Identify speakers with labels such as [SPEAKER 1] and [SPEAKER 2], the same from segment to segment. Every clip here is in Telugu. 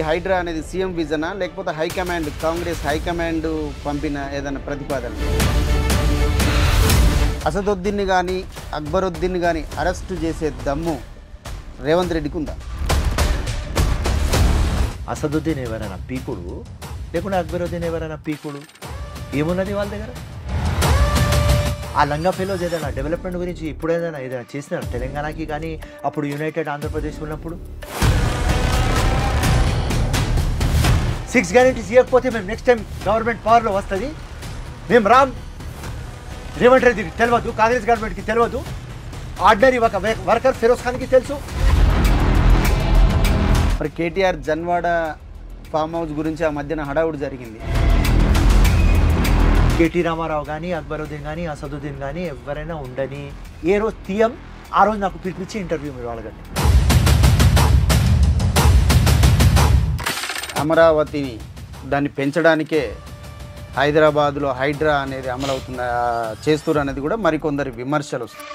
[SPEAKER 1] హైడ్రా అనేది సీఎం విజనా లేకపోతే హైకమాండ్ కాంగ్రెస్ హైకమాండ్ పంపిన ఏదైనా ప్రతిపాదన? అసదుద్దీన్ని కానీ అక్బరుద్దీన్ని కానీ అరెస్టు చేసే దమ్ము రేవంత్ రెడ్డికి ఉందా?
[SPEAKER 2] అసదుద్దీన్ ఎవరైనా పీకుడు లేకుంటే అక్బరుద్దీన్ ఎవరైనా పీకుడు ఏమున్నది వాళ్ళ దగ్గర? ఆ లంగా ఫెలోస్ ఏదైనా డెవలప్మెంట్ గురించి ఇప్పుడు ఏదైనా చేసినారు తెలంగాణకి కానీ అప్పుడు యునైటెడ్ ఆంధ్రప్రదేశ్ ఉన్నప్పుడు? 6 గ్యారెంటీస్ ఇవ్వకపోతే మేము నెక్స్ట్ టైం గవర్నమెంట్ పవర్లో వస్తుంది, మేము రామ్. రేవంత్ రెడ్డికి తెలియదు, కాంగ్రెస్ గవర్నమెంట్కి తెలియదు, ఆర్డినరీ ఒక వర్కర్ ఫిరోజ్ ఖాన్కి తెలుసు.
[SPEAKER 1] మరి కేటీఆర్ జన్వాడ ఫామ్ హౌస్ గురించి ఆ మధ్యన హడావుడి జరిగింది.
[SPEAKER 2] కేటీ రామారావు కానీ అక్బరుద్దీన్ కానీ అసదుద్దీన్ కానీ ఎవరైనా ఉండని ఏ రోజు తీయం ఆ రోజు నాకు పిలిపించి ఇంటర్వ్యూ మీరు అడగండి.
[SPEAKER 1] అమరావతిని దాన్ని పెంచడానికే హైదరాబాద్లో హైడ్రా అనేది అమలవుతున్న చేస్తున్నారు అనేది కూడా మరికొందరి విమర్శలు వస్తాయి.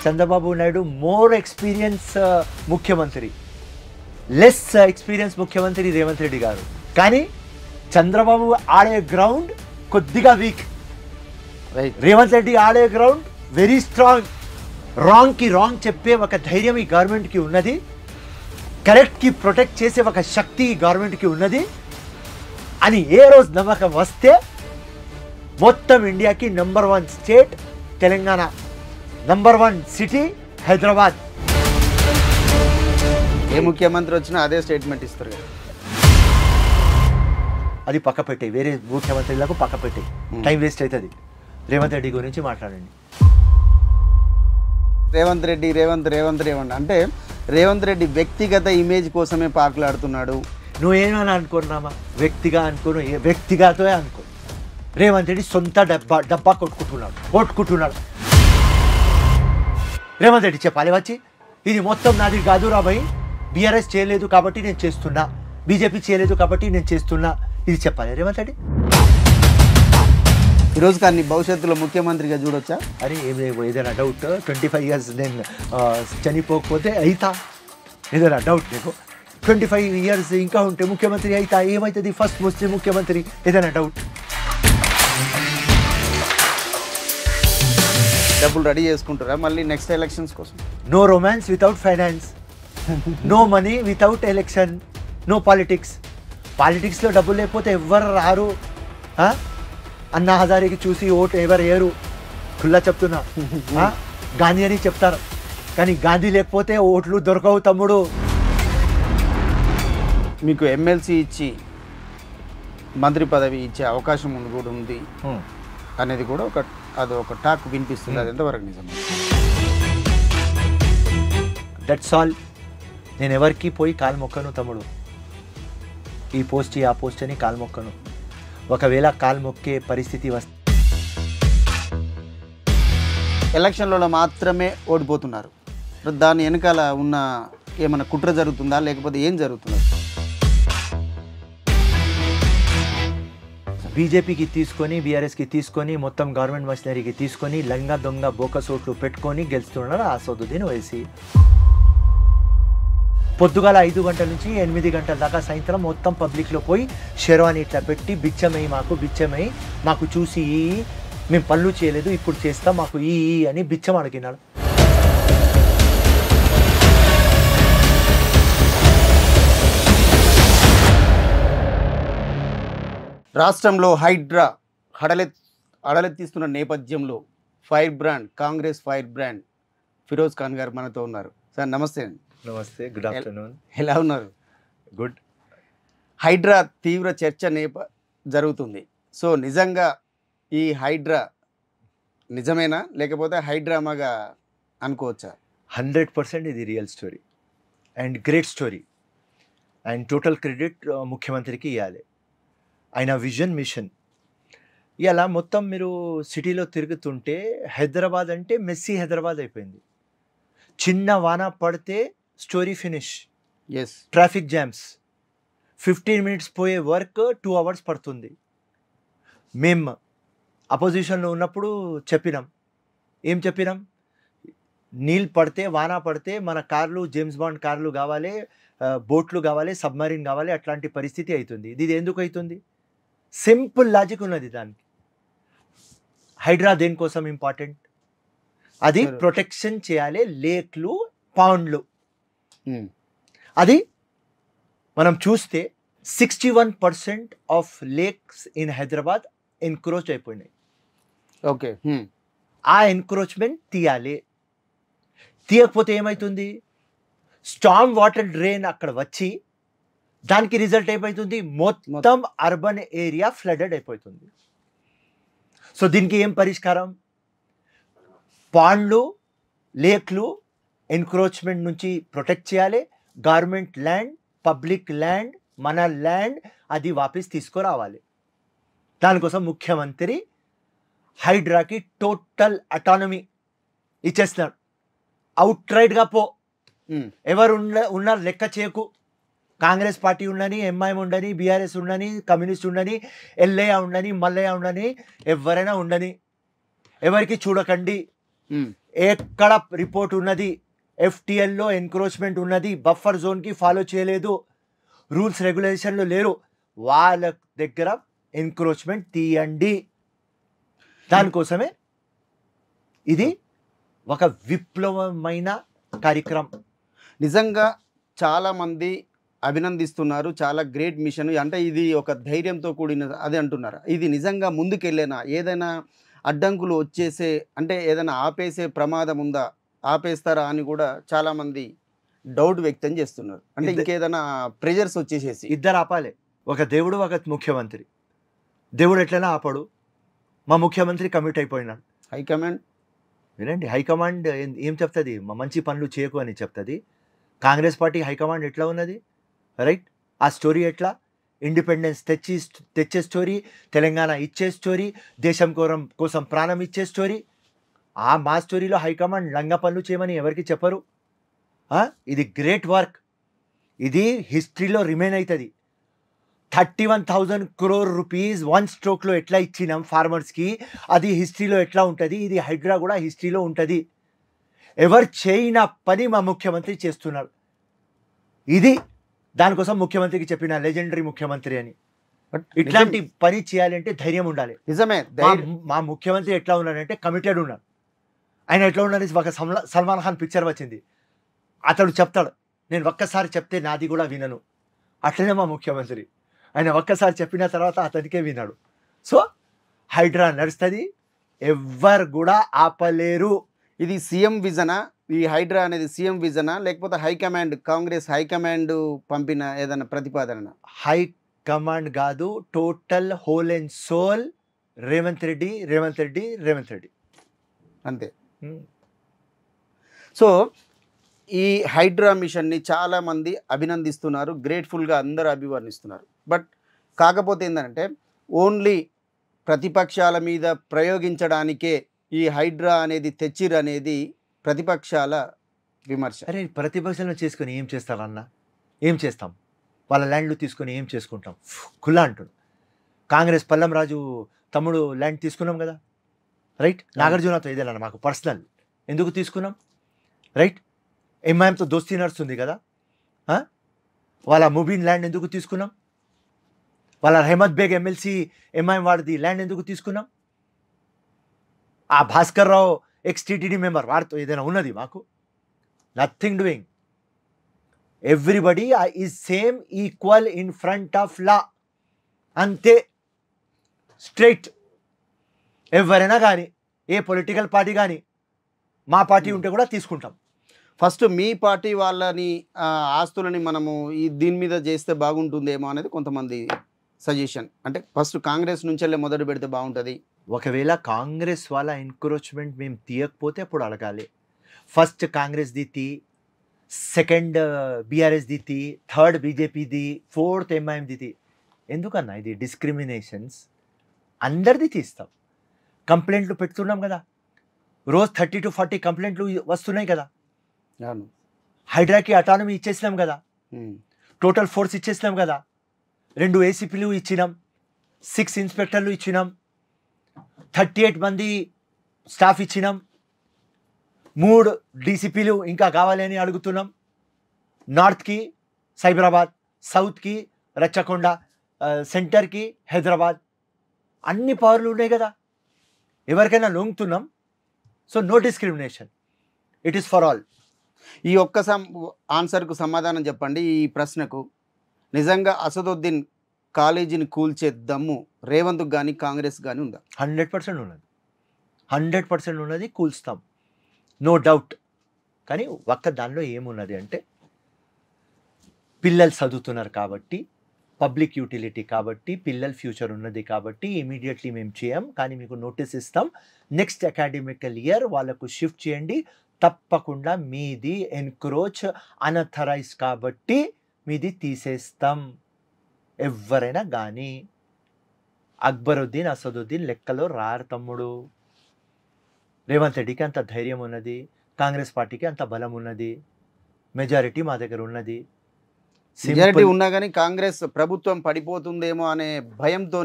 [SPEAKER 2] చంద్రబాబు నాయుడు మోర్ ఎక్స్పీరియన్స్ ముఖ్యమంత్రి, లెస్ ఎక్స్పీరియన్స్ ముఖ్యమంత్రి రేవంత్ రెడ్డి గారు. కానీ చంద్రబాబు ఆడే గ్రౌండ్ కొద్దిగా వీక్, రేవంత్ రెడ్డి ఆడే గ్రౌండ్ వెరీ స్ట్రాంగ్. రాంగ్కి రాంగ్ చెప్పే ఒక ధైర్యం ఈ గవర్నమెంట్కి ఉన్నది, కరెక్ట్కి ప్రొటెక్ట్ చేసే ఒక శక్తి ఈ గవర్నమెంట్కి ఉన్నది అని ఏ రోజు నమ్మకం వస్తే మొత్తం ఇండియాకి number 1 state Telangana, number 1 city Hyderabad.
[SPEAKER 1] ఏ ముఖ్యమంత్రి వచ్చినా అదే స్టేట్మెంట్ ఇస్తారు కదా.
[SPEAKER 2] అది పక్క పెట్టే, వేరే ముఖ్యమంత్రులకు పక్క పెట్టే, టైం వేస్ట్ అవుతుంది. రేవంత్ రెడ్డి గురించి మాట్లాడండి.
[SPEAKER 1] రేవంత్ అంటే రేవంత్ రెడ్డి వ్యక్తిగత ఇమేజ్ కోసమే పాకులాడుతున్నాడు.
[SPEAKER 2] నువ్వేమని అనుకున్నామా? వ్యక్తిగా అనుకోను, వ్యక్తిగతమే అనుకో. రేవంత్ రెడ్డి సొంత డబ్బా కొట్టుకుంటున్నాడు. రేవంత్ రెడ్డి చెప్పాలి వచ్చి, ఇది మొత్తం నాది కాదు రాబోయ్, బీఆర్ఎస్ చేయలేదు కాబట్టి నేను చేస్తున్నా, బీజేపీ చేయలేదు కాబట్టి నేను చేస్తున్నా, ఇది చెప్పాలి రేవంత్ రెడ్డి.
[SPEAKER 1] ఈరోజు కానీ భవిష్యత్తులో ముఖ్యమంత్రిగా చూడొచ్చా?
[SPEAKER 2] అరే ఏదైనా డౌట్ 25 years నేను చనిపోకపోతే అయితా, ఏదైనా డౌట్ నీకు 25 years ఇంకా ఉంటే ముఖ్యమంత్రి అయితా, ఏమవుతుంది ఫస్ట్ ముస్లిం ముఖ్యమంత్రి, ఏదైనా డౌట్?
[SPEAKER 1] డబ్బులు రెడీ చేసుకుంటారా మళ్ళీ నెక్స్ట్ ఎలక్షన్స్ కోసం?
[SPEAKER 2] No romance without finance, no money without election, no politics. పాలిటిక్స్లో డబ్బులు లేకపోతే ఎవ్వరు రారు. అన్నా హజారేకి చూసి ఓటు ఎవరు వేయరు, ఖుల్లా చెప్తున్నా. గాంధీ అని చెప్తారు కానీ గాంధీ లేకపోతే ఓట్లు దొరకవు తమ్ముడు.
[SPEAKER 1] మీకు ఎమ్మెల్సీ ఇచ్చి మంత్రి పదవి ఇచ్చే అవకాశం కూడా ఉంది అనేది కూడా ఒక టాక్ వినిపిస్తుంది. అది ఎంతవరకు నిజం?
[SPEAKER 2] That's all. నేను ఎవరికి పోయి కాలు మొక్కను తమ్ముడు, ఈ పోస్ట్ ఆ పోస్ట్ అని కాలు మొక్కను. ఒకవేళ కాలు మొక్కే పరిస్థితి వస్తే
[SPEAKER 1] ఎలక్షన్లలో మాత్రమే ఓడిపోతున్నారు. దాని వెనకాల ఉన్న ఏమైనా కుట్ర జరుగుతుందా లేకపోతే ఏం జరుగుతుందా?
[SPEAKER 2] బీజేపీకి తీసుకొని బీఆర్ఎస్కి తీసుకొని మొత్తం గవర్నమెంట్ మషనరీకి తీసుకొని లంగా దొంగ బోకస్ ఓట్లు పెట్టుకొని గెలుస్తున్నారు అసదుద్దీన్ ఓవైసీ. పొద్దుగాల 5 గంటల నుంచి 8 గంటల దాకా సాయంత్రం మొత్తం పబ్లిక్లో పోయి షెర్వాని ఇట్లా పెట్టి బిచ్చమై మాకు చూసి మేము పనులు చేయలేదు ఇప్పుడు చేస్తాం మాకు ఈ అని బిచ్చం అడిగినాడు.
[SPEAKER 1] రాష్ట్రంలో హైడ్రా అడలెత్తిస్తున్న నేపథ్యంలో కాంగ్రెస్ ఫైర్ బ్రాండ్ ఫిరోజ్ ఖాన్ గారు మనతో ఉన్నారు. సార్ నమస్తే అండి.
[SPEAKER 2] నమస్తే, గుడ్ ఆఫ్టర్నూన్.
[SPEAKER 1] ఎలా ఉన్నారు?
[SPEAKER 2] గుడ్.
[SPEAKER 1] హైడ్రా తీవ్ర చర్చ జరుగుతుంది. సో నిజంగా ఈ హైడ్రా నిజమేనా లేకపోతే హైడ్రామాగా అనుకోవచ్చా?
[SPEAKER 2] 100% ఇది real story and great story and total credit ముఖ్యమంత్రికి ఇవ్వాలి. ఆయన విజన్ మిషన్. ఇలా మొత్తం మీరు సిటీలో తిరుగుతుంటే హైదరాబాద్ అంటే మెస్సీ హైదరాబాద్ అయిపోయింది. చిన్న వాన పడితే story finish.
[SPEAKER 1] Yes,
[SPEAKER 2] traffic jams, 15 minutes పోయే వర్క్ 2 hours పడుతుంది. మేము అపోజిషన్లో ఉన్నప్పుడు ఏం చెప్పినాం? నీళ్ళు పడితే వాన పడితే మన కార్లు జేమ్స్ బాండ్ కార్లు కావాలి, బోట్లు కావాలి, సబ్మరీన్ కావాలి, అట్లాంటి పరిస్థితి అవుతుంది. ఇది ఎందుకు అవుతుంది? సింపుల్ లాజిక్ ఉన్నది దానికి. హైడ్రా దేనికోసం ఇంపార్టెంట్? అది
[SPEAKER 1] Sure.
[SPEAKER 2] ప్రొటెక్షన్ చేయాలి లేక్లు, పాండ్లు.
[SPEAKER 1] ఉమ్,
[SPEAKER 2] అది మనం చూస్తే 61% of lakes in Hyderabad encroach అయిపోయినాయి.
[SPEAKER 1] ఓకే.
[SPEAKER 2] ఆ ఎన్క్రోచ్మెంట్ తీయాలి. తీయకపోతే ఏమవుతుంది? స్టార్మ్ వాటర్ డ్రైన్ అక్కడ వచ్చి దానికి రిజల్ట్ ఏమవుతుంది? మొత్తం అర్బన్ ఏరియా ఫ్లడెడ్ అయిపోతుంది. సో దీనికి ఏం పరిష్కారం? పాండ్లు, లేక్లు ఎన్క్రోచ్మెంట్ నుంచి ప్రొటెక్ట్ చేయాలి. గవర్నమెంట్ ల్యాండ్, పబ్లిక్ ల్యాండ్, మన ల్యాండ్ అది వాపస్ తీసుకురావాలి. దానికోసం ముఖ్యమంత్రి హైడ్రాకి టోటల్ అటానమీ ఇచ్చేస్తున్నాడు. అవుట్ రైట్గా పో, ఎవరు ఉన్నారు లెక్క చేయకు. కాంగ్రెస్ పార్టీ ఉండని, ఎంఐఎం ఉండని, బీఆర్ఎస్ ఉండని, కమ్యూనిస్ట్ ఉండని, ఎల్ఏ ఉండని, మల్లయ్య ఉండని, ఎవరైనా ఉండని, ఎవరికి చూడకండి. ఎక్కడ రిపోర్ట్ ఉన్నది? ఎఫ్టిఎల్లో ఎన్క్రోచ్మెంట్ ఉన్నది, బఫర్ జోన్కి ఫాలో చేయలేదు, రూల్స్ రెగ్యులేషన్లు లేరు, వాళ్ళ దగ్గర ఎన్క్రోచ్మెంట్ తీయండి. దానికోసమే ఇది ఒక విప్లవమైన కార్యక్రమం.
[SPEAKER 1] నిజంగా చాలామంది అభినందిస్తున్నారు. చాలా గ్రేట్ మిషన్. అంటే ఇది ఒక ధైర్యంతో కూడిన అది అంటున్నారు. ఇది నిజంగా ముందుకెళ్ళేనా? ఏదైనా అడ్డంకులు వచ్చేసే, అంటే ఏదైనా ఆపేసే ప్రమాదం ఉందా? ఆపేస్తారా అని కూడా చాలామంది డౌట్ వ్యక్తం చేస్తున్నారు. అంటే ఇంకేదైనా ప్రెజర్స్ వచ్చేసేసి
[SPEAKER 2] ఇద్దరు ఆపాలి. ఒక దేవుడు, ఒక ముఖ్యమంత్రి. దేవుడు ఎట్లైనా ఆపడు. మా ముఖ్యమంత్రి కమిట్ అయిపోయినాడు.
[SPEAKER 1] హైకమాండ్
[SPEAKER 2] వినండి, హైకమాండ్ ఏం చెప్తుంది? మంచి పనులు చేయకు అని చెప్తుంది. కాంగ్రెస్ పార్టీ హైకమాండ్ ఎట్లా ఉన్నది? రైట్, ఆ స్టోరీ ఎట్లా? ఇండిపెండెన్స్ తెచ్చే స్టోరీ, తెలంగాణ ఇచ్చే స్టోరీ, దేశం కోసం ప్రాణం ఇచ్చే స్టోరీ. మా స్టోరీలో హైకమాండ్ లంగ పనులు చేయమని ఎవరికి చెప్పరు. ఇది గ్రేట్ వర్క్. ఇది హిస్టరీలో రిమైన్ అవుతుంది. 31,000 crore రూపీస్ వన్ స్ట్రోక్లో ఎట్లా ఇచ్చినాం ఫార్మర్స్కి, అది హిస్టరీలో ఎట్లా ఉంటుంది. ఇది హైడ్రా కూడా హిస్టరీలో ఉంటుంది. ఎవరు చేయని పని మా ముఖ్యమంత్రి చేస్తున్నాడు. ఇది దానికోసం ముఖ్యమంత్రికి చెప్పిన లెజెండరీ ముఖ్యమంత్రి అని. ఇట్లాంటి పని చేయాలంటే ధైర్యం ఉండాలి.
[SPEAKER 1] నిజమే.
[SPEAKER 2] మా ముఖ్యమంత్రి ఎట్లా ఉన్నాడంటే కమిటెడ్ ఉన్నాడు. ఆయన ఎట్లా ఉన్నాడు? ఒక సల్మాన్ ఖాన్ పిక్చర్ వచ్చింది, అతడు చెప్తాడు నేను ఒక్కసారి చెప్తే నాది కూడా వినను. అట్లనే మా ముఖ్యమంత్రి, ఆయన ఒక్కసారి చెప్పిన తర్వాత అతనికే విన్నాడు. సో హైడ్రా నడుస్తుంది, ఎవ్వరు కూడా ఆపలేరు.
[SPEAKER 1] ఇది సీఎం విజనా? ఈ హైడ్రా అనేది సీఎం విజనా లేకపోతే హైకమాండ్, కాంగ్రెస్ హైకమాండ్ పంపిన ఏదైనా ప్రతిపాదన?
[SPEAKER 2] హైకమాండ్ కాదు, total whole and soul Revanth Reddy, Revanth Reddy, Revanth Reddy
[SPEAKER 1] అంతే. సో ఈ హైడ్రా మిషన్ని చాలామంది అభినందిస్తున్నారు, గ్రేట్ఫుల్గా అందరూ అభివర్ణిస్తున్నారు. బట్ కాకపోతే ఏంటంటే ఓన్లీ ప్రతిపక్షాల మీద ప్రయోగించడానికే ఈ హైడ్రా అనేది తెచ్చిరు అనేది ప్రతిపక్షాల విమర్శ.
[SPEAKER 2] అరే ప్రతిపక్షంలో చేసుకొని ఏం చేస్తారన్న? ఏం చేస్తాం? వాళ్ళ ల్యాండ్లు తీసుకొని ఏం చేసుకుంటాం? కుల్లా అంటాడు. కాంగ్రెస్ పల్లం రాజు తమ్ముడు ల్యాండ్ తీసుకున్నాం కదా, రైట్. నాగార్జునతో ఇదేనా మాకు పర్సనల్, ఎందుకు తీసుకున్నాం? రైట్. ఎంఐఎంతో దోస్తీ నడుస్తుంది కదా, వాళ్ళ ముబీన్ ల్యాండ్ ఎందుకు తీసుకున్నాం? వాళ్ళ అహ్మద్ బేగ్ ఎమ్మెల్సీ ఎంఐఎం వాడిది ల్యాండ్ ఎందుకు తీసుకున్నాం? ఆ భాస్కర్ రావు ఎక్స్-టీటీడీ మెంబర్ వాడితో ఏదైనా ఉన్నది మాకు? Nothing doing. Everybody is same, equal in front of law. అంతే, స్ట్రైట్. ఎవరైనా కానీ, ఏ పొలిటికల్ పార్టీ కానీ, మా పార్టీ ఉంటే కూడా తీసుకుంటాం.
[SPEAKER 1] ఫస్ట్ మీ పార్టీ వాళ్ళని ఆస్తులని మనము దీని మీద చేస్తే బాగుంటుందేమో అనేది కొంతమంది సజెషన్. అంటే ఫస్ట్ కాంగ్రెస్ నుంచెల్లే మొదలు పెడితే బాగుంటుంది.
[SPEAKER 2] ఒకవేళ కాంగ్రెస్ వాళ్ళ ఎన్క్రోచ్మెంట్ మేము తీయకపోతే అప్పుడు అడగాలి. ఫస్ట్ కాంగ్రెస్ ది, సెకండ్ బీఆర్ఎస్ ది, థర్డ్ బీజేపీది, ఫోర్త్ ఎంఐఎం ది. ఎందుకన్నా ఇది డిస్క్రిమినేషన్స్? అందరిది తీస్తాం. కంప్లైంట్లు పెడుతున్నాం కదా, రోజు 30 to 40 కంప్లైంట్లు వస్తున్నాయి కదా. హైడ్రాకి అటానమీ ఇచ్చేసినాం కదా, టోటల్ ఫోర్స్ ఇచ్చేసినాం కదా, 2 ఏసీపీలు ఇచ్చినాం, 6 ఇన్స్పెక్టర్లు ఇచ్చినాం, 38 మంది స్టాఫ్ ఇచ్చినాం. 3 డీసీపీలు ఇంకా కావాలి అని అడుగుతున్నాం. నార్త్కి సైబరాబాద్, సౌత్కి రచ్చకొండ, సెంటర్కి హైదరాబాద్. అన్ని పవర్లు ఉన్నాయి కదా, ఎవరికైనా లొంగుతున్నాం. So no discrimination, it is for all.
[SPEAKER 1] ఈ ఒక్క ఆన్సర్కు సమాధానం చెప్పండి. ఈ ప్రశ్నకు నిజంగా అసదుద్దీన్ కాలేజీని కూల్చే దమ్ము రేవంత్కు కానీ కాంగ్రెస్ కానీ ఉందా?
[SPEAKER 2] 100% ఉన్నది, 100% ఉన్నది, కూల్స్తాం, నో డౌట్. కానీ ఒక్క దానిలో ఏమున్నది అంటే పిల్లలు చదువుతున్నారు కాబట్టి, పబ్లిక్ యూటిలిటీ కాబట్టి, పిల్లల ఫ్యూచర్ ఉన్నది కాబట్టి ఇమీడియట్లీ మేము చేయం. కానీ మీకు నోటీస్ ఇస్తాం, నెక్స్ట్ అకాడమికల్ ఇయర్ వాళ్ళకు షిఫ్ట్ చేయండి, తప్పకుండా మీది ఎన్క్రోచ్ అనథరైజ్ కాబట్టి మీది తీసేస్తాం. ఎవరైనా కానీ అక్బరుద్దీన్ అసదుద్దీన్ లెక్కలో రారు తమ్ముడు. రేవంత్ రెడ్డికి అంత ధైర్యం ఉన్నది, కాంగ్రెస్ పార్టీకి అంత బలం ఉన్నది, మెజారిటీ మా దగ్గర ఉన్నది.
[SPEAKER 1] మెజారిటీ ఉన్నా కానీ కాంగ్రెస్ ప్రభుత్వం పడిపోతుందేమో అనే భయంతో